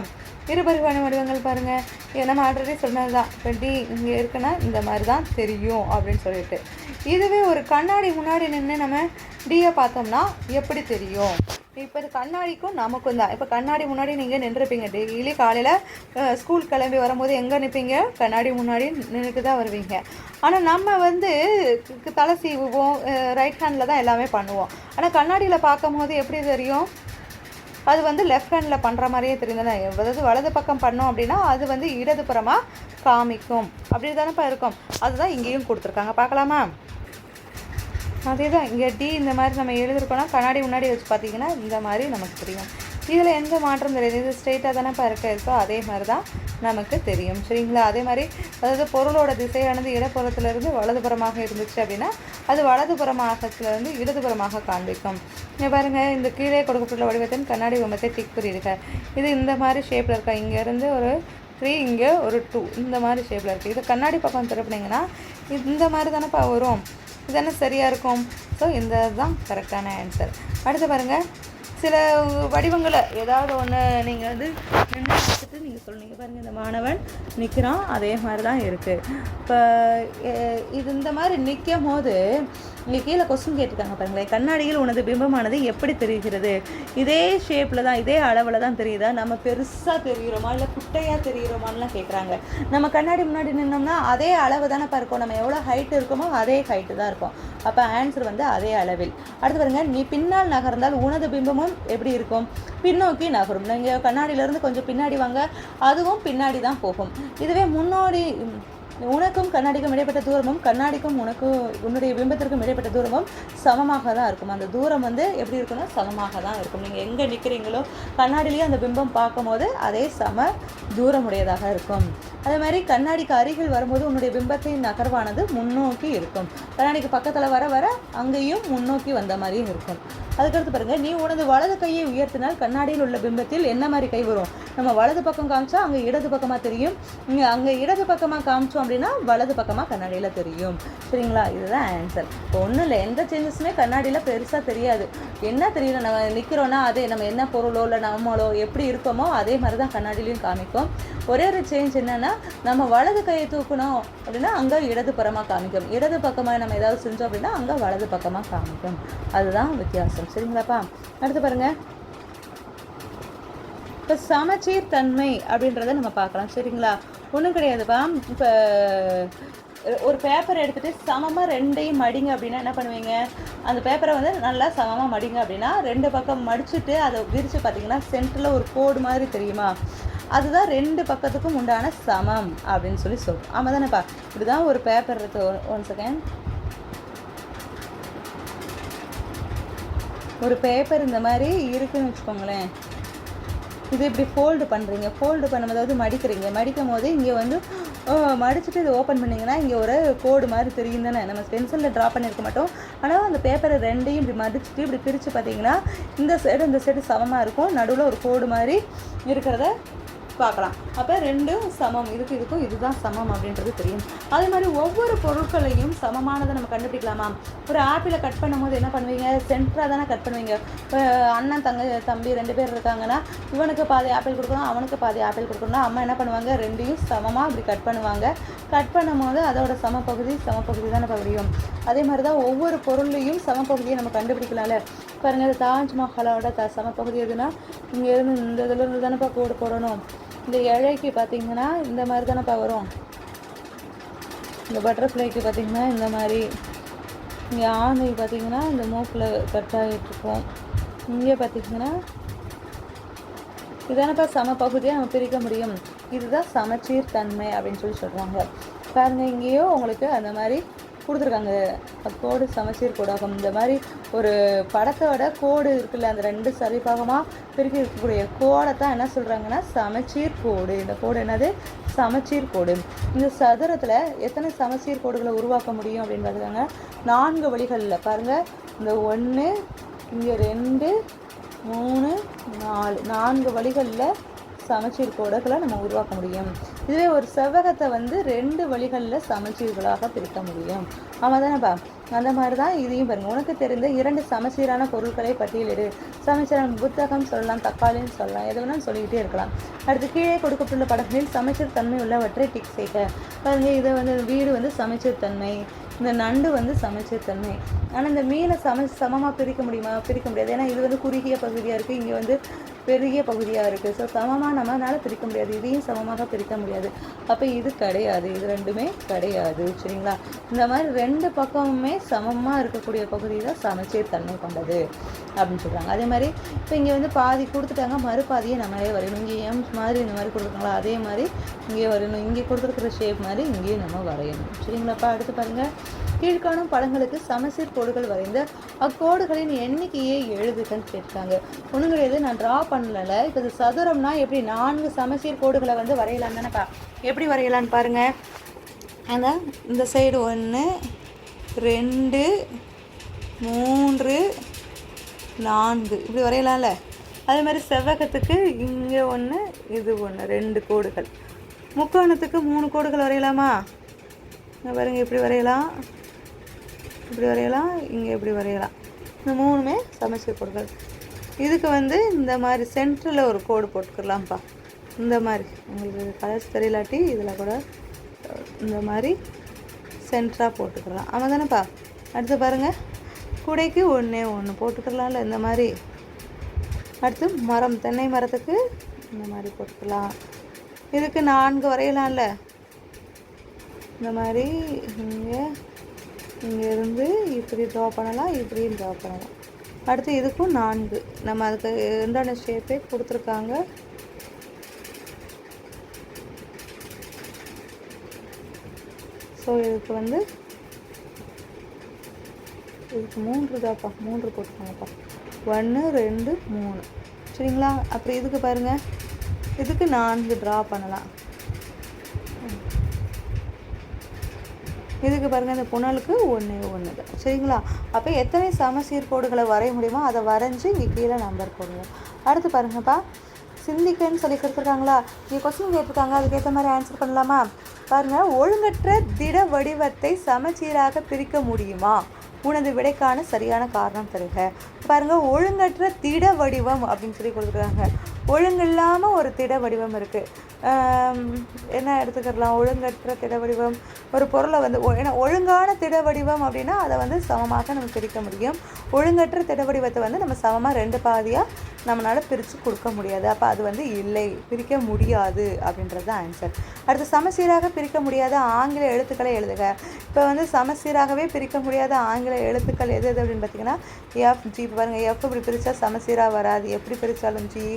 இருபரிமாண வடிவங்கள் பாருங்கள், நம்ம ஆல்ரெடி சொன்னது தான். இப்போ டி இங்கே இருக்குன்னா இந்த மாதிரி தான் தெரியும் அப்படின்னு சொல்லிட்டு. இதுவே ஒரு கண்ணாடி முன்னாடி நின்று நம்ம டியை பார்த்தோம்னா எப்படி தெரியும் இப்போ இது கண்ணாடிக்கும் நமக்கும் தான். இப்போ கண்ணாடி முன்னாடி நீங்கள் நின்றுருப்பீங்க. டெய்லி காலையில் ஸ்கூல் கிளம்பி வரும்போது எங்கே நிற்பீங்க? கண்ணாடி முன்னாடி நின்றுட்டு தான் வருவீங்க. ஆனால் நம்ம வந்து தலை சீவுவோம், ரைட் ஹேண்டில் தான் எல்லாமே பண்ணுவோம். ஆனால் கண்ணாடியில் பார்க்கும் போது எப்படி தெரியும்? அது வந்து லெஃப்ட் ஹேண்டில் பண்ணுற மாதிரியே தெரியும் தானே. அதாவது வலது பக்கம் பண்ணோம் அப்படின்னா அது வந்து இடதுபுறமாக காமிக்கும். அப்படி தானேப்பா இருக்கும். அதுதான் இங்கேயும் கொடுத்துருக்காங்க. பார்க்கலாமா? அதே தான் இங்கே டி இந்த மாதிரி நம்ம எழுதிருக்கோன்னா கண்ணாடி முன்னாடி வச்சு பார்த்தீங்கன்னா இந்த மாதிரி நமக்கு தெரியும். இதில் எந்த மாற்றம் தெரியுது? இது ஸ்ட்ரெயிட்டாக தானேப்பா இருக்கோ அதே மாதிரி தான் நமக்கு தெரியும். சரிங்களா? அதே மாதிரி அதாவது பொருளோட திசையானது இடப்புறத்துலேருந்து வலதுபுறமாக இருந்துச்சு அப்படின்னா அது வலதுபுறமாகத்துலேருந்து இடதுபுறமாக காண்பிக்கும். இங்கே பாருங்கள், இந்த கீழே கொடுக்கப்பட்டுள்ள வடிவத்தின் கண்ணாடி உமத்தை டிக் குறியிடுக. இது இந்த மாதிரி ஷேப்பில் இருக்கா. இங்கேருந்து ஒரு 3, இங்கே ஒரு 2, இந்த மாதிரி ஷேப்பில் இருக்குது. இது கண்ணாடி பக்கம் திருப்பினீங்கன்னா இந்த மாதிரி தானேப்பா வரும். இதுதானே சரியாக இருக்கும். ஸோ இந்த தான் கரெக்டான ஆன்சர். அடுத்து பாருங்கள், சில வடிவங்களை ஏதாவது ஒன்று நீங்கள் வந்து நின்று வச்சுட்டு நீங்கள் சொல்லுங்க. பாருங்கள், இந்த மாணவன் நிற்கிறான், அதே மாதிரி தான் இருக்குது. இப்போ இது இந்த மாதிரி நிற்கும் போது இங்கே கீழே கொஸ்டின் கேட்டிருக்காங்க பாருங்களேன். கண்ணாடியில் உனது பிம்பமானது எப்படி தெரிகிறது? இதே ஷேப்பில் தான், இதே அளவில் தான் தெரியுதா? நம்ம பெருசாக தெரிகிறோமா இல்லை குட்டையாக தெரிகிறோமான்லாம் கேட்குறாங்க. நம்ம கண்ணாடி முன்னாடி நின்னோம்னா அதே அளவு தானே இருக்கும். நம்ம எவ்வளோ ஹைட் இருக்கோமோ அதே ஹைட்டு தான் இருக்கும். அப்போ ஆன்சர் வந்து அதே அளவில். அடுத்து பாருங்கள், நீ பின்னால் நகர்ந்தால் உனது பிம்பமும் எப்படி இருக்கும்? பின்னோக்கி நகரும். நீங்கள் கண்ணாடியிலேருந்து கொஞ்சம் பின்னாடி வாங்க, அதுவும் பின்னாடி தான் போகும். இதுவே முன்னாடி உனக்கும் கண்ணாடிக்கும் இடைப்பட்ட தூரமும் கண்ணாடிக்கும் உன்னுடைய பிம்பத்திற்கும் இடைப்பட்ட தூரமும் சமமாக தான் இருக்கும். அந்த தூரம் வந்து எப்படி இருக்குன்னா சமமாக தான் இருக்கும். நீங்கள் எங்கே நிற்கிறீங்களோ கண்ணாடிலேயே அந்த பிம்பம் பார்க்கும் போது அதே சம தூரமுடையதாக இருக்கும். அதே மாதிரி கண்ணாடிக்கு அருகில் வரும்போது உன்னுடைய பிம்பத்தின் நகர்வானது முன்னோக்கி இருக்கும். கண்ணாடிக்கு பக்கத்தில் வர வர அங்கேயும் முன்னோக்கி வந்த மாதிரியும் இருக்கும். அதுக்கடுத்து பாருங்கள், நீ உனது வலது கையை உயர்த்தினால் கண்ணாடியில் உள்ள பிம்பத்தில் என்ன மாதிரி கை வரும்? நம்ம வலது பக்கம் காமிச்சா அங்கே இடது பக்கமாக தெரியும். அங்கே இடது பக்கமாக காமிச்சோம் அப்படின்னா வலது பக்கமாக கண்ணாடியில் தெரியும். சரிங்களா? இதுதான் ஆன்சர். இப்போ ஒன்றும் இல்லை, எந்த சேஞ்சஸுமே கண்ணாடியில் பெருசாக தெரியாது. என்ன தெரியல, நம்ம நிற்கிறோன்னா அதே நம்ம என்ன பொருளோ இல்லை நம்மளோ எப்படி இருக்கோமோ அதே மாதிரி தான் கண்ணாடிலையும் காமிக்கும். ஒரே ஒரு சேஞ்ச் என்னென்னா, நம்ம வலது கையை தூக்கணும் அப்படின்னா அங்கே இடது புறமாக காமிக்கும். இடது பக்கமாக நம்ம ஏதாவது செஞ்சோம் அப்படின்னா அங்கே வலது பக்கமாக காமிக்கும். அதுதான் வித்தியாசம். சரிங்களாப்பா? அடுத்து பாருங்கள், இப்போ சமச்சீர் தன்மை அப்படின்றத நம்ம பார்க்கலாம். சரிங்களா? ஒன்றும் கிடையாதுப்பா. இப்போ ஒரு பேப்பரை எடுத்துகிட்டு சமமாக ரெண்டையும் மடிங்க அப்படின்னா என்ன பண்ணுவீங்க? அந்த பேப்பரை வந்து நல்லா சமமாக மடிங்க அப்படின்னா 2 பக்கம் மடிச்சுட்டு அதை விரித்து பார்த்தீங்கன்னா சென்டரில் ஒரு கோடு மாதிரி தெரியுமா? அதுதான் 2 பக்கத்துக்கும் உண்டான சமம் அப்படின்னு சொல்லி சொல்லுவோம். ஆமாம் தானேப்பா? இப்படி தான் ஒரு பேப்பர் இருக்குது. One second. ஒரு பேப்பர் இந்த மாதிரி இருக்குதுன்னு வச்சுக்கோங்களேன். இது இப்படி ஃபோல்டு பண்ணுறீங்க. ஃபோல்டு பண்ணும்போது மடிக்கிறீங்க. மடிக்கும் போது இங்கே வந்து மடிச்சுட்டு இது ஓப்பன் பண்ணிங்கன்னா இங்கே ஒரு கோடு மாதிரி தெரியும் தானே. நம்ம பென்சிலில் ட்ரா பண்ணியிருக்க மாட்டோம். ஆனால் அந்த பேப்பரை ரெண்டையும் இப்படி மடிச்சுட்டு இப்படி பிரித்து பார்த்தீங்கன்னா இந்த சைடு சமமாக இருக்கும். நடுவில் ஒரு கோடு மாதிரி இருக்கிறத பார்க்கலாம். அப்போ ரெண்டும் சமம், இதுக்கும் இதுதான் சமம் அப்படின்றது தெரியும். அதே மாதிரி ஒவ்வொரு பொருட்களையும் சமமானதை நம்ம கண்டுபிடிக்கலாமா? ஒரு ஆப்பிளை கட் பண்ணும்போது என்ன பண்ணுவீங்க? சென்டராக தானே கட் பண்ணுவீங்க. அண்ணன் தம்பி 2 பேர் இருக்காங்கன்னா இவனுக்கு பாதி ஆப்பிள் கொடுக்கணும், அவனுக்கு பாதி ஆப்பிள் கொடுக்கணும். அம்மா என்ன பண்ணுவாங்க? ரெண்டையும் சமமாக இப்படி கட் பண்ணுவாங்க. கட் பண்ணும்போது அதோட சமப்பகுதி தானே முடியும். அதே மாதிரி தான் ஒவ்வொரு பொருளையும் சமப்பகுதியை நம்ம கண்டுபிடிக்கலாம்ல. பாருங்கள், தாஜ்மஹாலோட சமப்பகுதி எதுனா இங்கே இருந்து இந்த இதில் இருந்து தானேப்பா கோடு போடணும். இந்த இழைக்கு பார்த்திங்கன்னா இந்த மாதிரி தானேப்பா வரும். இந்த பட்டர்ஃப்ளைக்கு பார்த்திங்கன்னா இந்த மாதிரி. இங்கே ஆந்தைக்கு பார்த்திங்கன்னா இந்த மூக்கில் கட் ஆகிட்டுருக்கோம். இங்கே பார்த்திங்கன்னா இதானப்பா சமப்பகுதியாக நம்ம பிரிக்க முடியும். இதுதான் சமச்சீர் தன்மை அப்படின்னு சொல்லி சொல்கிறாங்க. பாருங்கள், இங்கேயோ உங்களுக்கு அந்த மாதிரி கொடுத்துருக்காங்க. கோடு சமச்சீர் கோடாகும். இந்த மாதிரி ஒரு படத்தோட கோடு இருக்குல்ல, அந்த 2 சரிபாகமாக பிரிக்க இருக்கக்கூடிய கோடை தான் என்ன சொல்கிறாங்கன்னா சமச்சீர் கோடு. இந்த கோடு என்னது? சமச்சீர் கோடு. இந்த சதுரத்தில் எத்தனை சமச்சீர் கோடுகளை உருவாக்க முடியும் அப்படின்னு பார்த்துக்காங்க. 4 வழிகளில் பாருங்கள். இந்த 1, இங்கே 2, 3, 4 வழிகளில் சமச்சீர் கோடுகளை நம்ம உருவாக்க முடியும். இதுவே ஒரு செவ்வகத்தை வந்து 2 வழிகளில் சமச்சீர்களாக பிரிக்க முடியும். ஆமாம் தானேப்பா? அந்த மாதிரி தான் இதையும் பாருங்கள். உனக்கு தெரிந்த 2 சமச்சீரான பொருட்களை பட்டியலிடு. சமச்சீரான புத்தகம் சொல்லலாம், தக்காளின்னு சொல்லலாம், எது வேணாலும் சொல்லிக்கிட்டே இருக்கலாம். அடுத்து கீழே கொடுக்கப்பட்டுள்ள படங்களில் சமச்சீர் தன்மை உள்ளவற்றை டிக் செய்க. பாருங்கள், இதை வந்து வீடு வந்து சமச்சீர் தன்மை, இந்த நண்டு வந்து சமச்சீர் தன்மை. ஆனால் இந்த மீனை சமமாக பிரிக்க முடியுமா? பிரிக்க முடியாது. ஏன்னா இது வந்து குறுகிய பகுதியாக இருக்குது, இங்கே வந்து பெரிய பகுதியாக இருக்குது. ஸோ சமமாக நம்மளால் பிரிக்க முடியாது, இதையும் சமமாக பிரிக்க முடியாது. அப்போ இது கிடையாது, இது ரெண்டுமே கிடையாது. சரிங்களா? இந்த மாதிரி ரெண்டு பக்கமுமே சமமாக இருக்கக்கூடிய பகுதி தான் சமச்சீர் தன்மை கொண்டது அப்படின்னு சொல்கிறாங்க. அதே மாதிரி இப்போ இங்கே வந்து பாதி கொடுத்துட்டாங்க, மறுபாதியை நம்மளே வரையணும். இங்கே எம் மாதிரி இந்த மாதிரி கொடுத்துருக்காங்களா, அதே மாதிரி இங்கே வரையணும். இங்கே கொடுத்துருக்குற ஷேப் மாதிரி இங்கேயும் நம்ம வரையணும். சரிங்களாப்பா? அடுத்து பாருங்கள், கீழ்காணும் படங்களுக்கு சமச்சீர் கோடுகள் வரைந்த அக்கோடுகளின் எண்ணிக்கையை எழுதுகன்னு கேட்டாங்க. ஒன்றும் கிடையாது, நான் ட்ரா பண்ணல. இப்போ இது சதுரம்னா எப்படி 4 சமச்சீர் கோடுகளை வந்து வரையலாம் தானேப்பா? எப்படி வரையலான்னு பாருங்கள். அதான் இந்த சைடு 1 2 3 4 இப்படி வரையலாம்ல. அதே மாதிரி செவ்வகத்துக்கு இங்கே 1 இது 1 2 கோடுகள். முக்கோணத்துக்கு 3 கோடுகள் வரையலாமா? பாருங்கள், இப்படி வரையலாம், இப்படி வரையலாம், இங்கே இப்படி வரையலாம். இந்த 3மே சமச்சீர் கோடுகள். இதுக்கு வந்து இந்த மாதிரி சென்டரில் ஒரு கோடு போட்டுக்கலாம்ப்பா. இந்த மாதிரி உங்களுக்கு கலர்ஸ் தெரியலாட்டி இதில் கூட இந்த மாதிரி சென்டராக போட்டுக்கலாம். ஆமாம் தானேப்பா? அடுத்து பாருங்கள், கூடைக்கு 1 போட்டுக்கலாம்ல இந்த மாதிரி. அடுத்து மரம், தென்னை மரத்துக்கு இந்த மாதிரி போட்டுக்கலாம். இதுக்கு 4 வரையலாம்ல. இந்த மாதிரி இங்கே இருந்து இப்படி ட்ரா பண்ணலாம், இப்படியும் ட்ரா பண்ணலாம். அடுத்து இதுக்கும் 4. நம்ம அதுக்கு உண்டான ஷேப்பே கொடுத்துருக்காங்க. ஸோ இதுக்கு வந்து இதுக்கு 3 தான்ப்பா, 3 போட்டுக்கோங்கப்பா. 1 2 3. சரிங்களா? அப்புறம் இதுக்கு பாருங்கள், இதுக்கு 4 ட்ரா பண்ணலாம். இதுக்கு பாருங்கள், இந்த புனலுக்கு 1 தான். சரிங்களா? அப்போ எத்தனை சமச்சீர் கோடுகளை வரைய முடியுமோ அதை வரைஞ்சி இங்கே கீழே நம்பர் போடுவோம். அடுத்து பாருங்கப்பா, சிந்திக்கன்னு சொல்லி கொடுத்துருக்காங்களா? இங்கே கொஸ்டின் கேட்டிருக்காங்க, அதுக்கேற்ற மாதிரி ஆன்சர் பண்ணலாமா? பாருங்கள், ஒழுங்கற்ற திட வடிவத்தை சமச்சீராக பிரிக்க முடியுமா? உனது விடைக்கான சரியான காரணம் தருக. பாருங்கள், ஒழுங்கற்ற திட வடிவம் அப்படின்னு சொல்லி கொடுத்துருக்காங்க. ஒழுங்கு இல்லாமல் ஒரு திட வடிவம் இருக்குது. என்ன எடுத்துக்கலாம்? ஒழுங்கற்ற திட வடிவம் ஒரு பொருளை வந்து ஏன்னா ஒழுங்கான திட வடிவம் அப்படின்னா அதை வந்து சமமாக நம்ம பிரிக்க முடியும். ஒழுங்கற்ற திட வடிவத்தை வந்து நம்ம சமமாக 2 பாதியாக நம்மளால் பிரித்து கொடுக்க முடியாது. அப்போ அது வந்து இல்லை, பிரிக்க முடியாது அப்படின்றது ஆன்சர். அடுத்து, சமச்சீராக பிரிக்க முடியாத ஆங்கில எழுத்துக்களை எழுதுக. இப்போ வந்து சமச்சீராகவே பிரிக்க முடியாத ஆங்கில எழுத்துக்கள் எது எது அப்படின்னு பார்த்தீங்கன்னா எஃப், ஜி. பாருங்கள், எஃப் இப்படி பிரித்தா சமச்சீராக வராது. எப்படி பிரித்தாலும் G,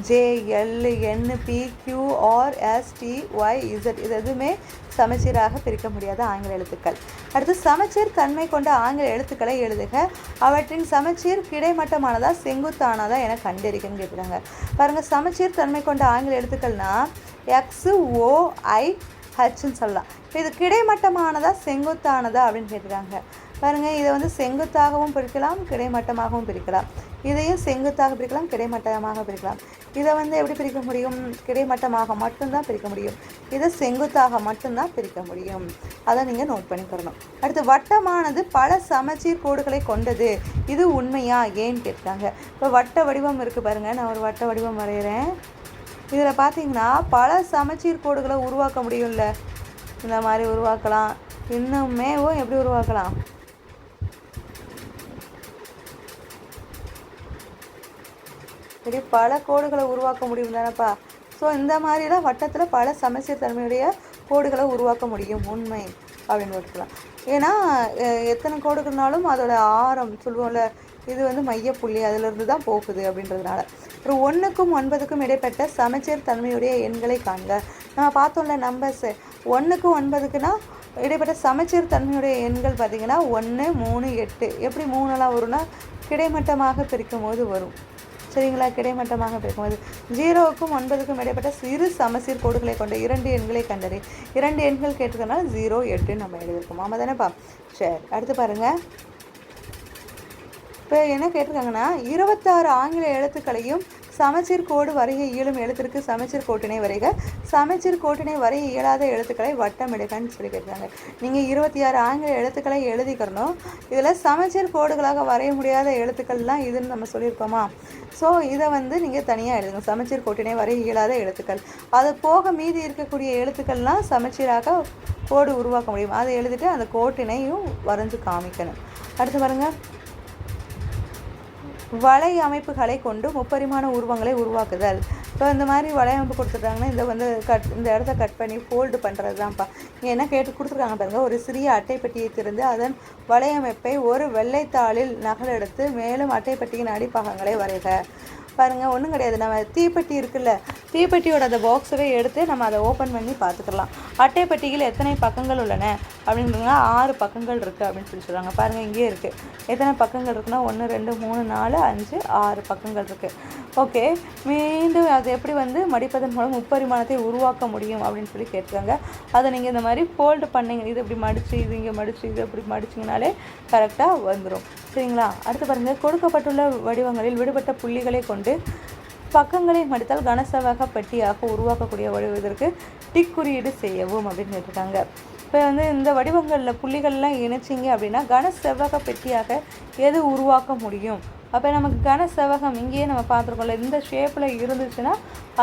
J, L, N, P, Q, R, S, T, Y, Z இது எதுவுமே சமச்சீராக பிரிக்க முடியாத ஆங்கில எழுத்துக்கள். அடுத்து, சமச்சீர் தன்மை கொண்ட ஆங்கில எழுத்துக்களை எழுதுக. அவற்றின் சமச்சீர் கிடைமட்டமானதா செங்குத்தானதா என கண்டறிக்கன்னு கேட்குறாங்க. பாருங்கள், சமச்சீர் தன்மை கொண்ட ஆங்கில எழுத்துக்கள்னா எக்ஸு, ஓ, ஐ, ஹச்ன்னு சொல்லலாம். இது கிடைமட்டமானதா செங்குத்தானதா அப்படின்னு கேட்குறாங்க. பாருங்கள், இதை வந்து செங்குத்தாகவும் பிரிக்கலாம், கிடைமட்டமாகவும் பிரிக்கலாம். இதையும் செங்குத்தாக பிரிக்கலாம், கிடைமட்டமாக பிரிக்கலாம். இதை வந்து எப்படி பிரிக்க முடியும்? கிடைமட்டமாக மட்டும்தான் பிரிக்க முடியும். இதை செங்குத்தாக மட்டும்தான் பிரிக்க முடியும். அதை நீங்கள் நோட் பண்ணிக்கிறணும். அடுத்து, வட்டமானது பல சமச்சீர் கோடுகளை கொண்டது. இது உண்மையா ஏன்னு கேட்குறாங்க. இப்போ வட்ட வடிவம் இருக்குது பாருங்கள், நான் ஒரு வட்ட வடிவம் வரைகிறேன். இதில் பார்த்தீங்கன்னா பல சமச்சீர் கோடுகளை உருவாக்க முடியும்ல. இந்த மாதிரி உருவாக்கலாம். இன்னுமேவும் எப்படி உருவாக்கலாம்? இப்படி பல கோடுகளை உருவாக்க முடியும் தானேப்பா. ஸோ இந்த மாதிரிலாம் வட்டத்தில் பல சமச்சீர் தன்மையுடைய கோடுகளை உருவாக்க முடியும், உண்மை அப்படின்னு போட்டுக்கலாம். ஏன்னா எத்தனை கோடுகள்னாலும் அதோட ஆரம் சொல்லுவோம்ல, இது வந்து மையப்புள்ளி அதிலிருந்து தான் போகுது அப்படின்றதுனால. அப்புறம் 1க்கும் 9க்கும் இடைப்பட்ட சமச்சீர் தன்மையுடைய எண்களை காண்க. நம்ம பார்த்தோம்ல நம்பர்ஸு 1க்கும் 9க்குன்னா இடைப்பட்ட சமச்சீர் தன்மையுடைய எண்கள் பார்த்திங்கன்னா 1 3 8. எப்படி 3எல்லாம் வரும்னா கிடைமட்டமாக பிரிக்கும் போது வரும். சரிங்களா? கிடைமட்டமாக பிரிக்கும்போது 0க்கும் 9க்கும் இடைப்பட்ட இரு சமச்சீர் கோடுகளை கொண்ட 2 எண்களை கண்டறி. 2 எண்கள் கேட்டிருக்கனால 0 8 நம்ம எழுதியிருக்கோம். ஆமாம் தானேப்பா? சரி, அடுத்து பாருங்கள். இப்போ என்ன கேட்டிருக்காங்கன்னா 26 ஆங்கில எழுத்துக்களையும் சமச்சீர் கோடு வரைய இயலும் எழுத்திற்கு சமச்சீர் கோட்டினை வரைக. சமச்சீர் கோட்டினை வரைய இயலாத எழுத்துக்களை வட்டமிடுகன்னு சொல்லி கேட்குறாங்க. நீங்கள் 26 ஆங்கில எழுத்துக்களை எழுதிக்கிறணும். இதில் சமச்சீர் கோடுகளாக வரைய முடியாத எழுத்துக்கள்லாம் இதுன்னு நம்ம சொல்லியிருக்கோமா? ஸோ இதை வந்து நீங்கள் தனியாக எழுதுங்க. சமச்சீர் கோட்டினை வரைய இயலாத எழுத்துக்கள். அது போக மீதி இருக்கக்கூடிய எழுத்துக்கள்லாம் சமச்சீராக கோடு உருவாக்க முடியும். அதை எழுதிட்டு அந்த கோட்டினையும் வரைஞ்சு காமிக்கணும். அடுத்து பாருங்கள், வலை அமைப்புகளை கொண்டு முப்பரிமாண உருவங்களை உருவாக்குதல். இப்போ இந்த மாதிரி வலையமைப்பு கொடுத்துட்டாங்கன்னா இந்த இடத்த கட் பண்ணி ஃபோல்டு பண்ணுறது தான்ப்பா. இங்கே என்ன கொடுத்துருக்காங்க பாருங்கள், ஒரு சிறிய அட்டைப்பெட்டியை திறந்து அதன் வலையமைப்பை ஒரு வெள்ளைத்தாளில் நகலெடுத்து மேலும் அட்டைப்பெட்டியின் அடிப்பாகங்களை வரைக. பாருங்கள், ஒன்றும் கிடையாது. நம்ம தீப்பெட்டி இருக்குல்ல, தீப்பெட்டியோட அந்த பாக்ஸவே எடுத்து நம்ம அதை ஓப்பன் பண்ணி பார்த்துக்கலாம். அட்டைப்பெட்டியில் எத்தனை பக்கங்கள் உள்ளன அப்படின்றதுனா 6 பக்கங்கள் இருக்குது அப்படின்னு சொல்லி சொல்கிறாங்க. பாருங்கள், இங்கேயே இருக்குது. எத்தனை பக்கங்கள் இருக்குன்னா 1 2 3 4 5 6 பக்கங்கள் இருக்குது. ஓகே, மீண்டும் அது எப்படி மடிப்பதன் மூலம் முப்பரிமாணத்தை உருவாக்க முடியும் அப்படின்னு சொல்லி கேட்குறாங்க. அதை நீங்கள் இந்த மாதிரி ஃபோல்டு பண்ணிங்க, இது இப்படி மடித்து இது இங்கே மடித்து இது இப்படி மடிச்சிங்கனாலே கரெக்டாக வந்துடும். சரிங்களா? அடுத்து பாருங்கள், கொடுக்கப்பட்டுள்ள வடிவங்களில் விடுபட்ட புள்ளிகளை கொண்டு பக்கங்களை மடித்தால் கனசெவ்வக பெட்டியாக உருவாக்கக்கூடிய வடிவத்திற்கு டிக் குறியீடு செய்யவும் அப்படின்னு கேட்டிருக்காங்க. இப்போ இந்த வடிவங்களில் புள்ளிகள்லாம் இணைச்சிங்க அப்படின்னா கனசெவ்வக பெட்டியாக எது உருவாக்க முடியும்? அப்போ நமக்கு கனசெவ்வகம் இங்கேயே நம்ம பார்த்துருக்கோம்ல, இந்த ஷேப்பில் இருந்துச்சுன்னா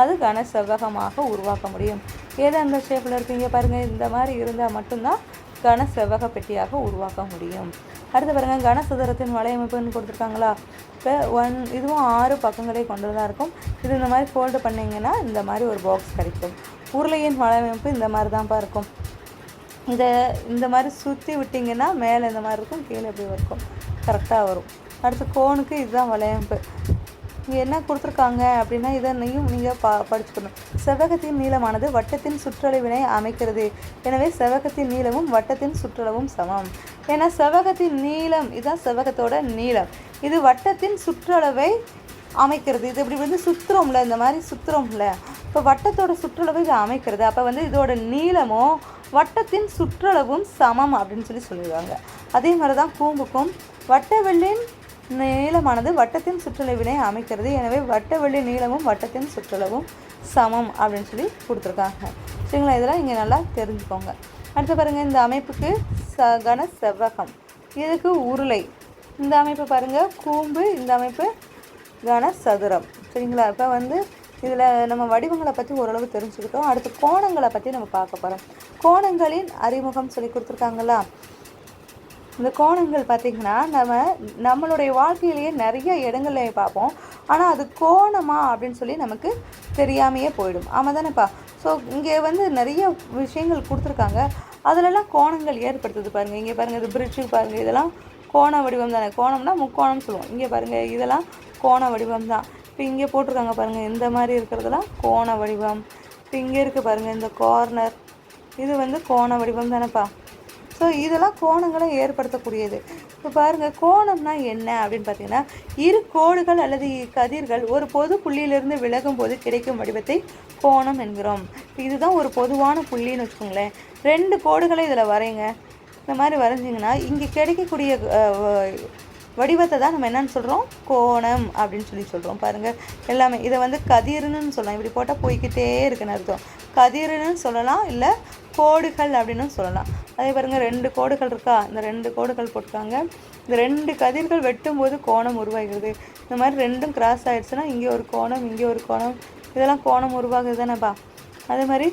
அது கனசெவ்வகமாக உருவாக்க முடியும். எது அந்த ஷேப்பில் இருக்குங்க பாருங்கள், இந்த மாதிரி இருந்தால் மட்டும்தான் கனசெவ்வக பெட்டியாக உருவாக்க முடியும். அடுத்து பாருங்கள், கனசதுரத்தின் வலையமைப்புன்னு கொடுத்துருக்காங்களா. இப்போ இதுவும் 6 பக்கங்களே கொண்டதாக இருக்கும். இது இந்த மாதிரி ஃபோல்டு பண்ணிங்கன்னா இந்த மாதிரி ஒரு பாக்ஸ் கிடைக்கும். உருளையின் வலையமைப்பு இந்த மாதிரி தான்ப்பா இருக்கும். இந்த மாதிரி சுற்றி விட்டிங்கன்னா மேலே இந்த மாதிரி இருக்கும், கீழே எப்படி இருக்கும், கரெக்டாக வரும். அடுத்து கோனுக்கு இதுதான் வலையமைப்பு. இங்கே என்ன கொடுத்துருக்காங்க அப்படின்னா இதனையும் நீங்கள் படிச்சுக்கணும். செவ்வகத்தின் நீளமானது வட்டத்தின் சுற்றளவினை அமைக்கிறது. எனவே செவ்வகத்தின் நீளமும் வட்டத்தின் சுற்றளவும் சமம். ஏன்னா செவ்வகத்தின் நீளம் இதுதான் செவ்வகத்தோட நீளம், இது வட்டத்தின் சுற்றளவை அமைக்கிறது. இது இப்படி சுற்றுறோம்ல, இந்த மாதிரி சுற்றுறோம்ல, இப்போ வட்டத்தோட சுற்றளவு இது அமைக்கிறது. அப்போ இதோட நீளமும் வட்டத்தின் சுற்றளவும் சமம் அப்படின்னு சொல்லிடுவாங்க. அதே மாதிரி தான் கூம்புக்கும் வட்டவெள்ளின் நீளமானது வட்டத்தின் சுற்றளவினை அமைக்கிறது. எனவே வட்டவெள்ளி நீளமும் வட்டத்தின் சுற்றளவும் சமம் அப்படின்னு சொல்லி கொடுத்துருக்காங்க. சரிங்களா? இதெல்லாம் இங்கே நல்லா தெரிஞ்சுக்கோங்க. அடுத்து பாருங்கள், இந்த அமைப்புக்கு கன செவ்வகம், இதுக்கு உருளை. இந்த அமைப்பு பாருங்கள் கூம்பு, இந்த அமைப்பு கன சதுரம். சரிங்களா? இப்போ இதில் நம்ம வடிவங்களை பற்றி ஓரளவு தெரிஞ்சுக்கிட்டோம். அடுத்து கோணங்களை பற்றி நம்ம பார்க்க போகிறோம். கோணங்களின் அறிமுகம் சொல்லி கொடுத்துருக்காங்களா. இந்த கோணங்கள் பார்த்திங்கன்னா நம்மளுடைய வாழ்க்கையிலேயே நிறைய இடங்களில் பார்ப்போம். ஆனால் அது கோணமா அப்படின்னு சொல்லி நமக்கு தெரியாமையே போயிடும். ஆமாம் தானேப்பா? ஸோ இங்கே நிறைய விஷயங்கள் கொடுத்துருக்காங்க, அதிலெல்லாம் கோணங்கள் ஏற்படுத்துது பாருங்கள். இங்கே பாருங்கள், இது பிரிட்ஜு பாருங்கள், இதெல்லாம் கோண வடிவம் தானே. கோணம்னா முக்கோணம் சொல்லுவோம். இங்கே பாருங்கள், இதெல்லாம் கோண வடிவம் தான். இப்போ இங்கே போட்டிருக்காங்க பாருங்கள், இந்த மாதிரி இருக்கிறதெல்லாம் கோண வடிவம். இப்போ இங்கே இருக்குது பாருங்கள், இந்த கார்னர், இது கோண வடிவம் தானேப்பா. ஸோ இதெல்லாம் கோணங்களை ஏற்படுத்தக்கூடியது. இப்போ பாருங்கள், கோணம்னா என்ன அப்படின்னு பார்த்தீங்கன்னா, இரு கோடுகள் அல்லது கதிர்கள் ஒரு பொது புள்ளியிலிருந்து விலகும் போது கிடைக்கும் வடிவத்தை கோணம் என்கிறோம். இதுதான் ஒரு பொதுவான புள்ளின்னு வச்சுக்கோங்களேன். 2 கோடுகளை இதில் வரைங்க. இந்த மாதிரி வரைஞ்சிங்கன்னா இங்கே கிடைக்கக்கூடிய வடிவத்தை தான் நம்ம என்னன்னு சொல்கிறோம், கோணம் அப்படின்னு சொல்கிறோம். பாருங்கள், எல்லாமே இதை கதிர்னு சொல்லலாம். இப்படி போட்டால் போய்கிட்டே இருக்குன்னு அர்த்தம். கதிர்னு சொல்லலாம், இல்லை கோடுகள் அப்படின்னு சொல்லலாம். அதே பாருங்கள், 2 கோடுகள் இருக்கா, இந்த 2 கோடுகள் போட்டுருக்காங்க. இந்த 2 கதிர்கள் வெட்டும் போது கோணம் உருவாகிறது. இந்த மாதிரி 2ம் கிராஸ் ஆகிடுச்சுன்னா இங்கே ஒரு கோணம், இங்கே ஒரு கோணம், இதெல்லாம் கோணம் உருவாகுது தானேப்பா. அதே மாதிரி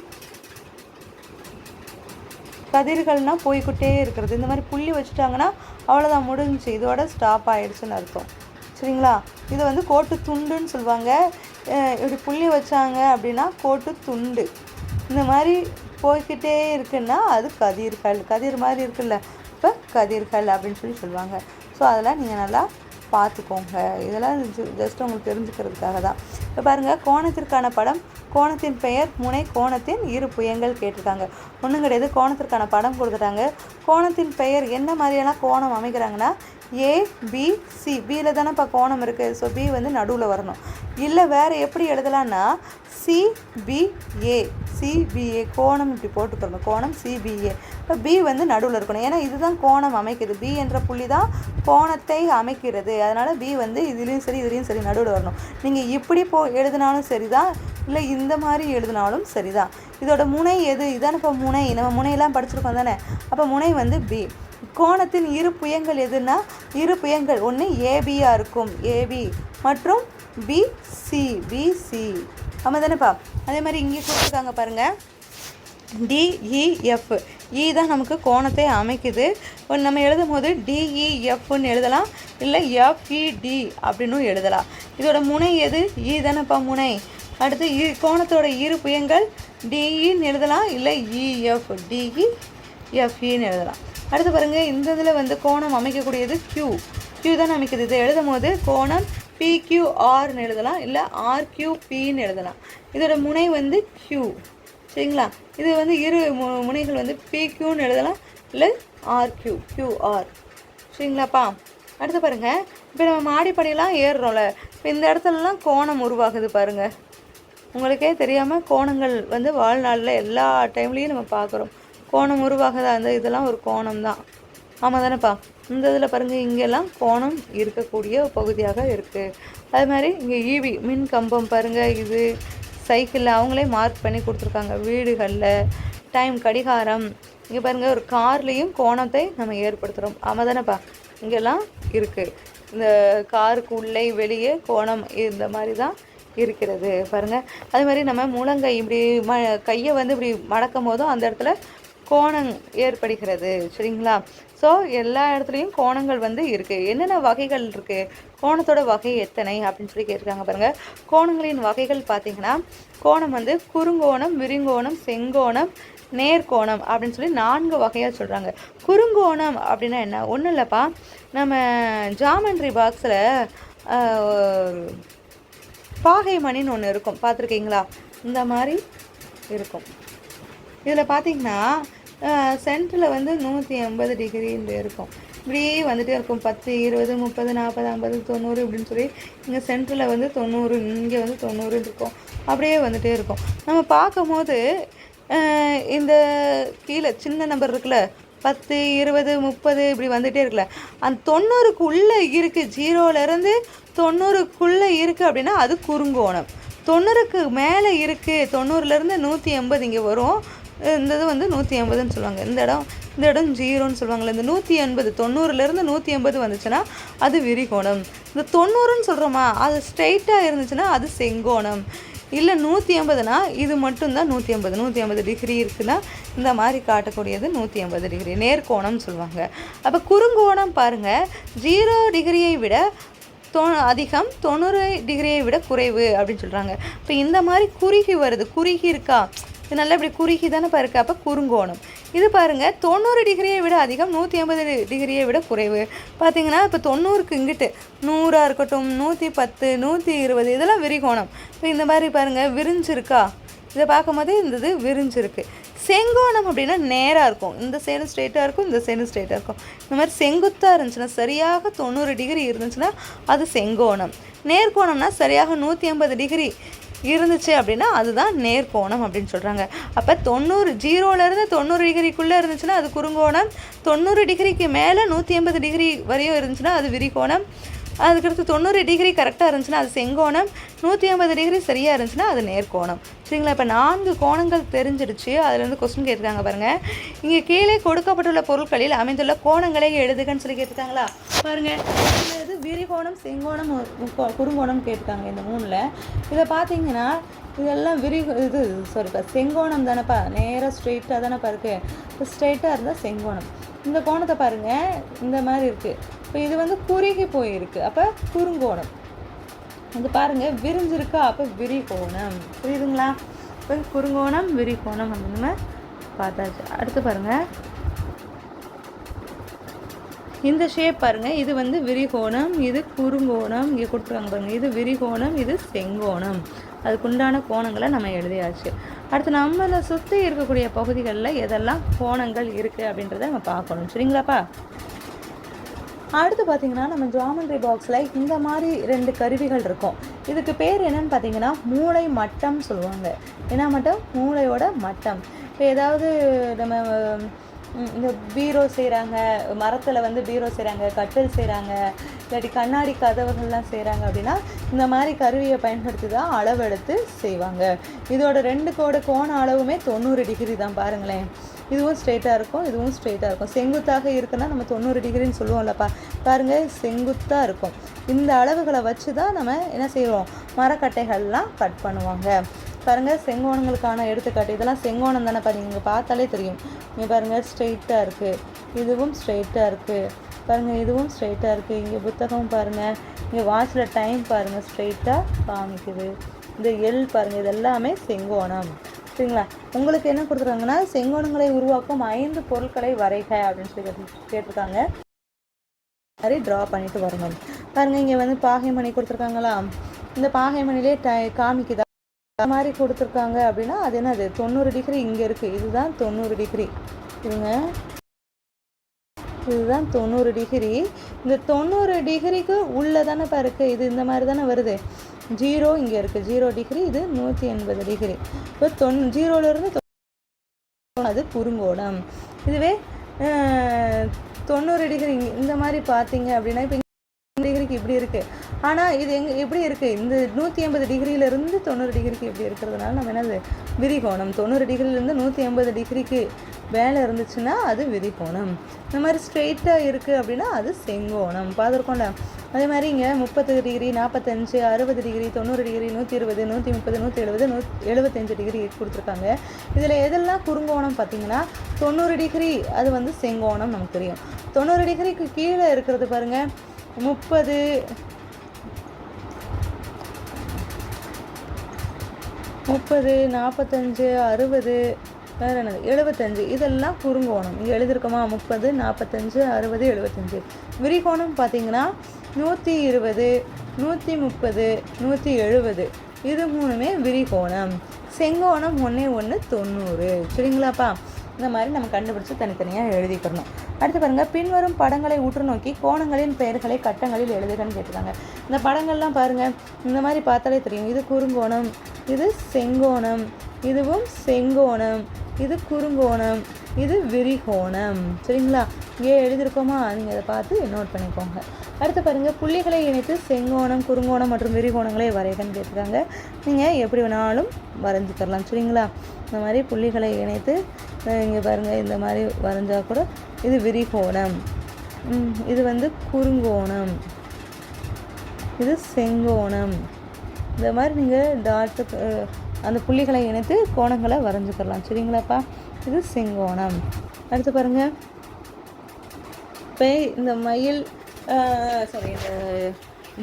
கதிர்கள்னால் போய்கிட்டே இருக்கிறது. இந்த மாதிரி புள்ளி வச்சுட்டாங்கன்னா அவ்வளோதான், முடிஞ்சு, இதோட ஸ்டாப் ஆகிடுச்சுன்னு அர்த்தம். சரிங்களா? இது கோட்டு துண்டுன்னு சொல்லுவாங்க. இப்படி புள்ளி வச்சாங்க அப்படின்னா கோட்டு துண்டு. இந்த மாதிரி போய்கிட்டே இருக்குன்னா அது கதிர்கள். கதிர் மாதிரி இருக்குல்ல, இப்போ கதிர்கள் அப்படின்னு சொல்லுவாங்க. ஸோ அதெல்லாம் நீங்கள் நல்லா பார்த்துக்கோங்க. இதெல்லாம் ஜஸ்ட் உங்களுக்கு தெரிஞ்சுக்கிறதுக்காக தான். இப்போ பாருங்கள், கோணத்திற்கான படம், கோணத்தின் பெயர், முனை, கோணத்தின் இரு புயங்கள் கேட்டிருக்காங்க. ஒன்றும் கிடையாது, கோணத்திற்கான படம் கொடுத்துட்டாங்க. கோணத்தின் பெயர் என்ன மாதிரியெல்லாம் கோணம் அமைக்கிறாங்கன்னா, ஏபிசி, பியில் தானேப்பா கோணம் இருக்குது. ஸோ பி வந்து நடுவில் வரணும். இல்லை வேறு எப்படி எழுதலான்னா சிபிஏ, சிபிஏ கோணம் இப்படி போட்டுக்கணும். கோணம் சிபிஏ. இப்போ பி வந்து நடுவில் இருக்கணும். ஏன்னா இதுதான் கோணம் அமைக்குது. பி என்ற புள்ளி தான் கோணத்தை அமைக்கிறது. அதனால் பி வந்து இதுலேயும் சரி இதுலேயும் சரி நடுவில் வரணும். நீங்கள் இப்படி எழுதினாலும் சரி தான், இல்லை இந்த மாதிரி எழுதினாலும் சரி தான். இதோட முனை எது? இதான இப்போ முனை. நம்ம முனையெல்லாம் படிச்சிருக்கோம் தானே. அப்போ முனை வந்து பி. கோணத்தின் இரு புயங்கள் எதுன்னா, இரு புயங்கள் ஒன்று ஏபியாக இருக்கும், ஏபி, மற்றும் பிசி, பிசி. ஆமாம் தானேப்பா. அதே மாதிரி இங்கே கொடுத்துருக்காங்க பாருங்கள், டிஇஎஃப். இ தான் நமக்கு கோணத்தை அமைக்குது. நம்ம எழுதும் போது டிஇஎஃப்னு எழுதலாம், இல்லை எஃப்இடி அப்படின்னு எழுதலாம். இதோட முனை எது? இ தானேப்பா முனை. அடுத்து கோணத்தோட இரு புயங்கள் டிஇன்னு எழுதலாம், இல்லை இஎஃப், டிஇஎஃப்இன்னு எழுதலாம். அடுத்து பாருங்கள், இந்த இதில் வந்து கோணம் அமைக்கக்கூடியது கியூ தான் அமைக்குது. இதை எழுதும் போது கோணம் பிக்யூஆர்னு எழுதலாம், இல்லை ஆர்கியூபின்னு எழுதலாம். இதோட முனை வந்து கியூ, சரிங்களா. இது வந்து இரு முனைகள் வந்து பிக்யூன்னு எழுதலாம், இல்லை கியூஆர், சரிங்களாப்பா. அடுத்து பாருங்கள், இப்போ நம்ம மாடிப்படியெல்லாம் ஏறுறோம்ல, இப்போ இந்த இடத்துலலாம் கோணம் உருவாகுது பாருங்கள். உங்களுக்கே தெரியாமல் கோணங்கள் வந்து வாழ்நாளில் எல்லா டைம்லேயும் நம்ம பார்க்குறோம். கோணம் உருவாகுதா? அந்த இதெல்லாம் ஒரு கோணம் தான். ஆமாம் தானேப்பா. இந்த இதில் பாருங்கள், இங்கெல்லாம் கோணம் இருக்கக்கூடிய பகுதியாக இருக்குது. அது மாதிரி இங்கே ஈவி மின் கம்பம் பாருங்கள், இது சைக்கிளில் அவங்களே மார்க் பண்ணி கொடுத்துருக்காங்க. வீடுகளில் டைம் கடிகாரம், இங்கே பாருங்கள் ஒரு கார்லேயும் கோணத்தை நம்ம ஏற்படுத்துகிறோம். ஆமாம் தானேப்பா. இங்கெல்லாம் இருக்குது. இந்த காருக்கு உள்ளே வெளியே கோணம் இந்த மாதிரி தான் இருக்கிறது பாருங்கள். அது மாதிரி நம்ம முழங்கை இப்படி கையை வந்து இப்படி மடக்கும் போதும் அந்த இடத்துல கோணம் ஏற்படுகிறது, சரிங்களா. ஸோ எல்லா இடத்துலையும் கோணங்கள் வந்து இருக்குது. என்னென்ன வகைகள் இருக்குது, கோணத்தோட வகை எத்தனை அப்படின்னு சொல்லி கேட்டிருக்காங்க பாருங்கள். கோணங்களின் வகைகள் பார்த்திங்கன்னா, கோணம் வந்து குறுங்கோணம், விரிங்கோணம், செங்கோணம், நேர்கோணம் அப்படின்னு சொல்லி 4 வகையாக சொல்கிறாங்க. குறுங்கோணம் அப்படின்னா என்ன? ஒன்றும் இல்லைப்பா, நம்ம ஜாமெண்ட்ரி பாக்ஸில் பாகை மணின்னு ஒன்று இருக்கும், பார்த்துருக்கீங்களா? இந்த மாதிரி இருக்கும். இதில் பார்த்திங்கன்னா சென்டரில் வந்து 180 டிகிரின்னு இருக்கும். இப்படியே வந்துகிட்டே இருக்கும். 10, 20, 30, 40, 50, 90 இப்படின்னு சொல்லி இங்கே சென்டரில் வந்து 90, இங்கே வந்து 90 இருக்கும். அப்படியே வந்துகிட்டே இருக்கும். நம்ம பார்க்கும் போது இந்த கீழே சின்ன நம்பர் இருக்குல்ல, 10, 20, 30 இப்படி வந்துகிட்டே இருக்குல்ல, அந்த 90க்குள்ளே இருக்குது. 0லேருந்து 90க்குள்ளே இருக்குது அப்படின்னா அது குறுங்கோணம். 90க்கு மேலே இருக்குது, 90லேருந்து 180 இங்கே வரும். இந்த இது வந்து 180ன்னு சொல்லுவாங்க. இந்த இடம் 0ன்னு சொல்லுவாங்கள்ல. இந்த 180, 90லேருந்து 180 வந்துச்சுன்னா அது விரிகோணம். இந்த 90ன்னு சொல்கிறோமா, அது ஸ்ட்ரைட்டாக இருந்துச்சுன்னா அது செங்கோணம். இல்லை 180னா இது மட்டும்தான் 180 டிகிரி இருக்குன்னா இந்த மாதிரி காட்டக்கூடியது 180 டிகிரி நேர்கோணம்னு சொல்லுவாங்க. அப்போ குறுங்கோணம் பாருங்கள், 0 டிகிரியை விட அதிகம், 90 டிகிரியை விட குறைவு அப்படின்னு சொல்கிறாங்க. இப்போ இந்த மாதிரி குறுகி வருது, குறுகி இருக்கா, இது நல்லா இப்படி குறுகி தானே பாருங்க. அப்போ குறுங்கோணம். இது பாருங்கள், 90 டிகிரியை விட அதிகம், 180 டிகிரியை விட குறைவு. பார்த்தீங்கன்னா இப்போ 90க்கு இங்கிட்டு 100ஆக இருக்கட்டும், 110, 120 இதெல்லாம் விரிகோணம். இப்போ இந்த மாதிரி பாருங்கள் விரிஞ்சிருக்கா, இதை பார்க்கும் போதே இந்த இது விரிஞ்சிருக்கு. செங்கோணம் அப்படின்னா நேராக இருக்கும், இந்த சைடு ஸ்ட்ரெயிட்டாக இருக்கும், இந்த சைடு ஸ்ட்ரெயிட்டாக இருக்கும். இந்த மாதிரி செங்குத்தாக இருந்துச்சுன்னா, சரியாக 90 டிகிரி இருந்துச்சுன்னா அது செங்கோணம். நேர்கோணம்னா சரியாக 180 டிகிரி இருந்துச்சு அப்படின்னா அதுதான் நேர்கோணம் அப்படின்னு சொல்கிறாங்க. அப்போ 0லேருந்து 90 டிகிரிக்குள்ளே இருந்துச்சுன்னா அது குறுங்கோணம். 90 டிகிரிக்கு மேலே 180 டிகிரி வரையும் இருந்துச்சுன்னா அது விரிகோணம். அதுக்கடுத்து 90 டிகிரி கரெக்டாக இருந்துச்சுன்னா அது செங்கோணம். 180 டிகிரி சரியாக இருந்துச்சுன்னா அது நேர்கோணம், சரிங்களா. இப்போ 4 கோணங்கள் தெரிஞ்சிடுச்சு. அதுலேருந்து கொஸ்டின் கேட்டிருக்காங்க பாருங்கள். இங்கே கீழே கொடுக்கப்பட்டுள்ள பொருட்களில் அமைந்துள்ள கோணங்களை எழுதுகன்னு சொல்லி கேட்டிருக்காங்களா பாருங்கள். இது விரிகோணம், செங்கோணம், குறுங்கோணம் கேட்டிருக்காங்க இந்த 3ல். இதை பார்த்தீங்கன்னா இதெல்லாம் செங்கோணம் தானேப்பா, நேராக ஸ்ட்ரெயிட்டாக தானேப்பா இருக்குது. இப்போ ஸ்ட்ரெயிட்டாக இருந்தால் செங்கோணம். இந்த கோணத்தை பாருங்கள், இந்த மாதிரி இருக்குது. இப்போ இது வந்து குறுகி போயிருக்கு, அப்போ குறுங்கோணம். இது பாருங்கள் விரிஞ்சிருக்கா, அப்போ விரிகோணம். புரியுதுங்களா? இப்போ குறுங்கோணம், விரிகோணம் அப்படின்னு பார்த்தாச்சு. அடுத்து பாருங்கள், இந்த ஷேப் பாருங்கள், இது வந்து விரிகோணம், இது குறுங்கோணம். இங்கே கொடுத்துருக்காங்க பாருங்கள், இது விரிகோணம், இது செங்கோணம். அதுக்குண்டான கோணங்களை நம்ம எழுதியாச்சு. அடுத்து நம்மளை சுற்றி இருக்கக்கூடிய பகுதிகளில் எதெல்லாம் கோணங்கள் இருக்குது அப்படின்றத நம்ம பார்க்கணும், சரிங்களாப்பா. அடுத்து பார்த்திங்கன்னா நம்ம ஜாமெண்ட்ரி பாக்ஸில் இந்த மாதிரி 2 கருவிகள் இருக்கும். இதுக்கு பேர் என்னென்னு பார்த்தீங்கன்னா மூளை மட்டம் சொல்லுவாங்க. என்ன மட்டம்? மூளையோட மட்டம். இப்போ ஏதாவது நம்ம இந்த பீரோ செய்கிறாங்க, மரத்தில் வந்து பீரோ செய்கிறாங்க, கட்டில் செய்கிறாங்க, இல்லாட்டி கண்ணாடி கதவுகள்லாம் செய்கிறாங்க அப்படின்னா இந்த மாதிரி கருவியை பயன்படுத்தி தான் அளவெடுத்து செய்வாங்க. இதோட 2 கோண அளவுமே 90 டிகிரி தான். பாருங்களேன், இதுவும் ஸ்ட்ரெயிட்டாக இருக்கும், இதுவும் ஸ்ட்ரெயிட்டாக இருக்கும். செங்குத்தாக இருக்குன்னா நம்ம 90 டிகிரின்னு சொல்லுவோம்லப்பா. பாருங்கள், செங்குத்தாக இருக்கும். இந்த அளவுகளை வச்சு தான் நம்ம என்ன செய்வோம், மரக்கட்டைகள்லாம் கட் பண்ணுவாங்க. பாருங்கள், செங்கோணங்களுக்கான எடுத்துக்காட்டு இதெல்லாம் செங்கோணம் தானே. பாருங்கள், இங்கே பார்த்தாலே தெரியும். இங்கே பாருங்கள், ஸ்ட்ரெயிட்டாக இருக்குது, இதுவும் ஸ்ட்ரெயிட்டாக இருக்குது. பாருங்கள், இதுவும் ஸ்ட்ரெயிட்டாக இருக்குது. இங்கே புத்தகம் பாருங்கள், இங்கே வாட்சில் டைம் பாருங்கள், ஸ்ட்ரெயிட்டாக காமிக்குது. இந்த எல் பாருங்கள், இது எல்லாமே செங்கோணம். சரிங்களா? உங்களுக்கு என்ன கொடுத்துருக்காங்கன்னா செங்கோணங்களை உருவாக்கும் 5 பொருட்களை வரைக அப்படின்னு சொல்லி கேட்டிருக்காங்க. மாதிரி ட்ரா பண்ணிட்டு வரணும். பாருங்கள், இங்கே வந்து பாகைமணி கொடுத்துருக்காங்களா, இந்த பாகைமணிலே காமிக்குதா மாதிரி கொடுத்துருக்காங்க அப்படின்னா அது என்னது 90 டிகிரி இங்கே இருக்குது. இதுதான் 90 டிகிரி. இதுதான் 90 டிகிரி. இந்த 90 டிகிரிக்கு உள்ளே தானே இருக்குது. இது இந்த மாதிரி தானே வருது. 0 இங்கே இருக்குது, 0 டிகிரி. இது 180 டிகிரி. இப்போ 0லேருந்து அது குறுங்கோணம். இதுவே 90 டிகிரி இந்த மாதிரி பார்த்தீங்க அப்படின்னா இப்போ டிகிரிக்கு இப்படி இருக்குது. ஆனால் இது எப்படி இருக்குது, இந்த 180 டிகிரியிலேருந்து 90 டிகிரிக்கு இப்படி இருக்கிறதுனால நம்ம என்னது விரிகோணம். 90 டிகிரிலேருந்து 180 டிகிரிக்கு வேலை இருந்துச்சுன்னா அது விரிகோணம். இந்த மாதிரி ஸ்ட்ரெயிட்டாக இருக்குது அப்படின்னா அது செங்கோணம். பார்த்துருக்கோம்ல. அதே மாதிரி இங்கே 30 டிகிரி, 45, 60 டிகிரி, 90 டிகிரி, 120, 130, 170, 175 டிகிரி கொடுத்துருக்காங்க. இதில் எதெல்லாம் குறுங்கோணம் பார்த்தீங்கன்னா 90 டிகிரி அது வந்து செங்கோணம் நமக்கு தெரியும். 90 டிகிரிக்கு கீழே இருக்கிறது பாருங்கள் 30, 45, 60, வேறு என்னது 75, இதெல்லாம் குறுங்கோணம். இங்கே எழுதியிருக்கோமா 30, 45, 60, 75. விரிகோணம் பார்த்தீங்கன்னா 120, 130, 170, இது 3மே விரிகோணம். செங்கோணம் 1 90. சரிங்களாப்பா? இந்த மாதிரி நம்ம கண்டுபிடிச்சி தனித்தனியாக எழுதிக்கிறணும். அடுத்து பாருங்கள், பின்வரும் படங்களை உற்று நோக்கி கோணங்களின் பெயர்களை கட்டங்களில் எழுதுகன்னு கேட்டிருக்காங்க. இந்த படங்கள்லாம் பாருங்கள், இந்த மாதிரி பார்த்தாலே தெரியும். இது குறுங்கோணம், இது செங்கோணம், இதுவும் செங்கோணம், இது குறுங்கோணம், இது விரிகோணம். சரிங்களா? இங்கே எழுதியிருக்கோமா, நீங்கள் அதை பார்த்து நோட் பண்ணிக்கோங்க. அடுத்து பாருங்கள், புள்ளிகளை இணைத்து செங்கோணம், குறுங்கோணம் மற்றும் விரிகோணங்களை வரைகன்னு கேட்டிருக்காங்க. நீங்கள் எப்படி வேணாலும் வரைஞ்சிக்கலாம். சரிங்களா? இந்த மாதிரி புள்ளிகளை இணைத்து இங்கே பாருங்கள், இந்த மாதிரி வரைஞ்சால் கூட இது விரிகோணம், இது வந்து குறுங்கோணம், இது செங்கோணம். இந்த மாதிரி நீங்கள் டாட்டு அந்த புள்ளிகளை இணைத்து கோணங்களை வரைஞ்சிக்கலாம். சரிங்களாப்பா? இது செங்கோணம். அடுத்து பாருங்கள், இப்போ இந்த மயில் இந்த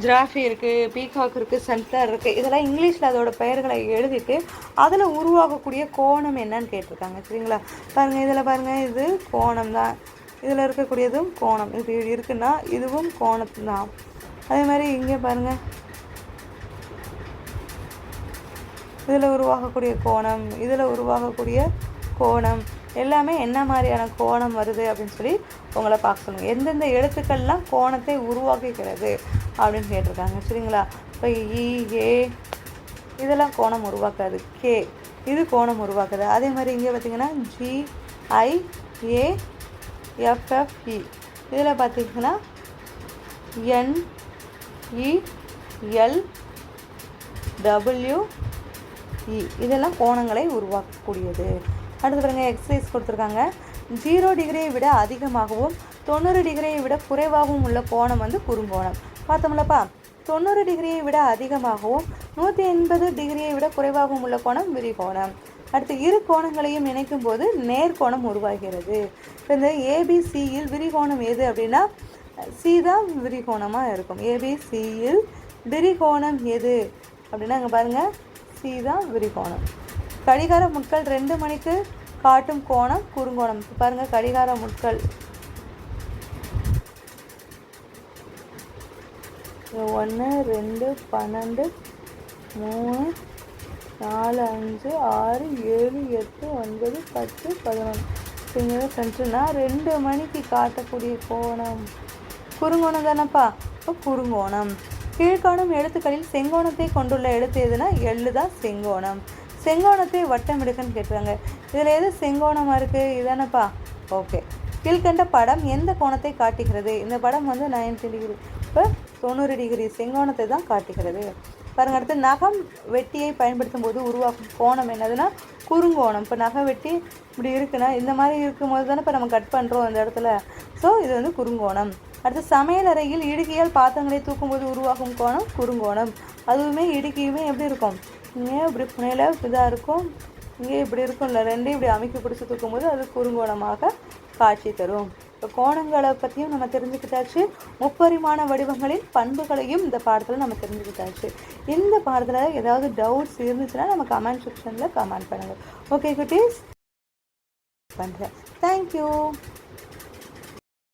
ஜிராஃபி இருக்குது, பீகாக் இருக்குது, சன்ஃப்ளவர் இருக்குது, இதெல்லாம் இங்கிலீஷில் அதோட பெயர்களை எழுதிட்டு அதில் உருவாகக்கூடிய கோணம் என்னன்னு கேட்டிருக்காங்க. சரிங்களா? பாருங்கள், இதில் பாருங்கள், இது கோணம் தான். இதில் இருக்கக்கூடியதும் கோணம். இது இருக்குன்னா இதுவும் கோணம் தான். அதே மாதிரி இங்கே பாருங்கள், இதில் உருவாகக்கூடிய கோணம், இதில் உருவாகக்கூடிய கோணம் எல்லாமே என்ன மாதிரியான கோணம் வருது அப்படின்னு சொல்லி உங்களை பார்க்க சொல்லுங்கள். எந்தெந்த எழுத்துக்கள்லாம் கோணத்தை உருவாக்குகிறது அப்படின்னு கேட்டிருக்காங்க. சரிங்களா? இப்போ இ, ஏ இதெல்லாம் கோணம் உருவாக்காது. கே இது கோணம் உருவாக்குது. அதே மாதிரி இங்கே பார்த்திங்கன்னா ஜி, ஐ, ஏ, எஃப், எஃப், இ இதில் பார்த்திங்கன்னா என், இ, எல், டபிள்யூ, இ இதெல்லாம் கோணங்களை உருவாக்கக்கூடியது. அடுத்து பாருங்கள், எக்ஸசைஸ் கொடுத்துருக்காங்க. 0 டிகிரியை விட அதிகமாகவும் 90 டிகிரியை விட குறைவாகவும் உள்ள கோணம் வந்து குறுங்கோணம். பார்த்தோம்லப்பா? 90 டிகிரியை விட அதிகமாகவும் 180 டிகிரியை விட குறைவாகவும் உள்ள கோணம் விரிகோணம். அடுத்து இரு கோணங்களையும் இணைக்கும் போது நேர்கோணம் உருவாகிறது. இப்போ இந்த ஏபிசியில் விரிகோணம் எது அப்படின்னா சி தான் விரிகோணமாக இருக்கும். ஏபிசியில் விரிகோணம் எது அப்படின்னா அங்கே பாருங்கள், சி தான் விரிகோணம். கடிகார முட்கள் 2 மணிக்கு காட்டும் கோணம் குறுங்கோணம். பாருங்கள், கடிகார முட்கள் 1, 2, 12, 3, 4, 5, 6, 7, 8, 9, 10, 11 இங்கே சென்றுனா 2 மணிக்கு காட்டக்கூடிய கோணம் குறுங்கோணம் தானேப்பா, இப்போ குறுங்கோணம். கீழ்காணும் எழுத்துக்களில் செங்கோணத்தை கொண்டுள்ள எழுத்து எதுனா எள்ளு தான் செங்கோணம். செங்கோணத்தை வட்டமிடுக்குன்னு கேட்டுருக்காங்க. இதில் எது செங்கோணமாக இருக்குது? இதானப்பா. ஓகே. கீழ்கண்ட படம் எந்த கோணத்தை காட்டுகிறது? இந்த படம் வந்து 90 டிகிரி, இப்போ 90 டிகிரி செங்கோணத்தை தான் காட்டுகிறது. பாருங்கள், அடுத்து நகம் வெட்டியை பயன்படுத்தும் போது உருவாக்கும் கோணம் என்னதுன்னா குறுங்கோணம். இப்போ நகை வெட்டி இப்படி இருக்குன்னா இந்த மாதிரி இருக்கும்போது தானே இப்போ நம்ம கட் பண்ணுறோம் இந்த இடத்துல. ஸோ இது வந்து குறுங்கோணம். அடுத்து சமையல் அறையில் இடுக்கியால் பாத்திரங்களை தூக்கும்போது உருவாகும் கோணம் குறுங்கோணம். அதுவுமே இடுக்கியுமே எப்படி இருக்கும்? இங்கே இப்படி புனையில் இதாக இருக்கும், இங்கே இப்படி இருக்கும்ல, ரெண்டையும் இப்படி அமைக்க பிடிச்சி தூக்கும்போது அது குறுங்கோணமாக காட்சி தரும். இப்போ கோணங்களை பற்றியும் நம்ம தெரிஞ்சுக்கிட்டாச்சு, முப்பரிமாண வடிவங்களின் பண்புகளையும் இந்த பாடத்தில் நம்ம தெரிஞ்சுக்கிட்டாச்சு. இந்த பாடத்தில் ஏதாவது டவுட்ஸ் இருந்துச்சுன்னா நம்ம கமெண்ட் செக்ஷனில் கமெண்ட் பண்ணுங்கள். ஓகே குட்டீஸ், பண்ணுறேன். தேங்க்யூ.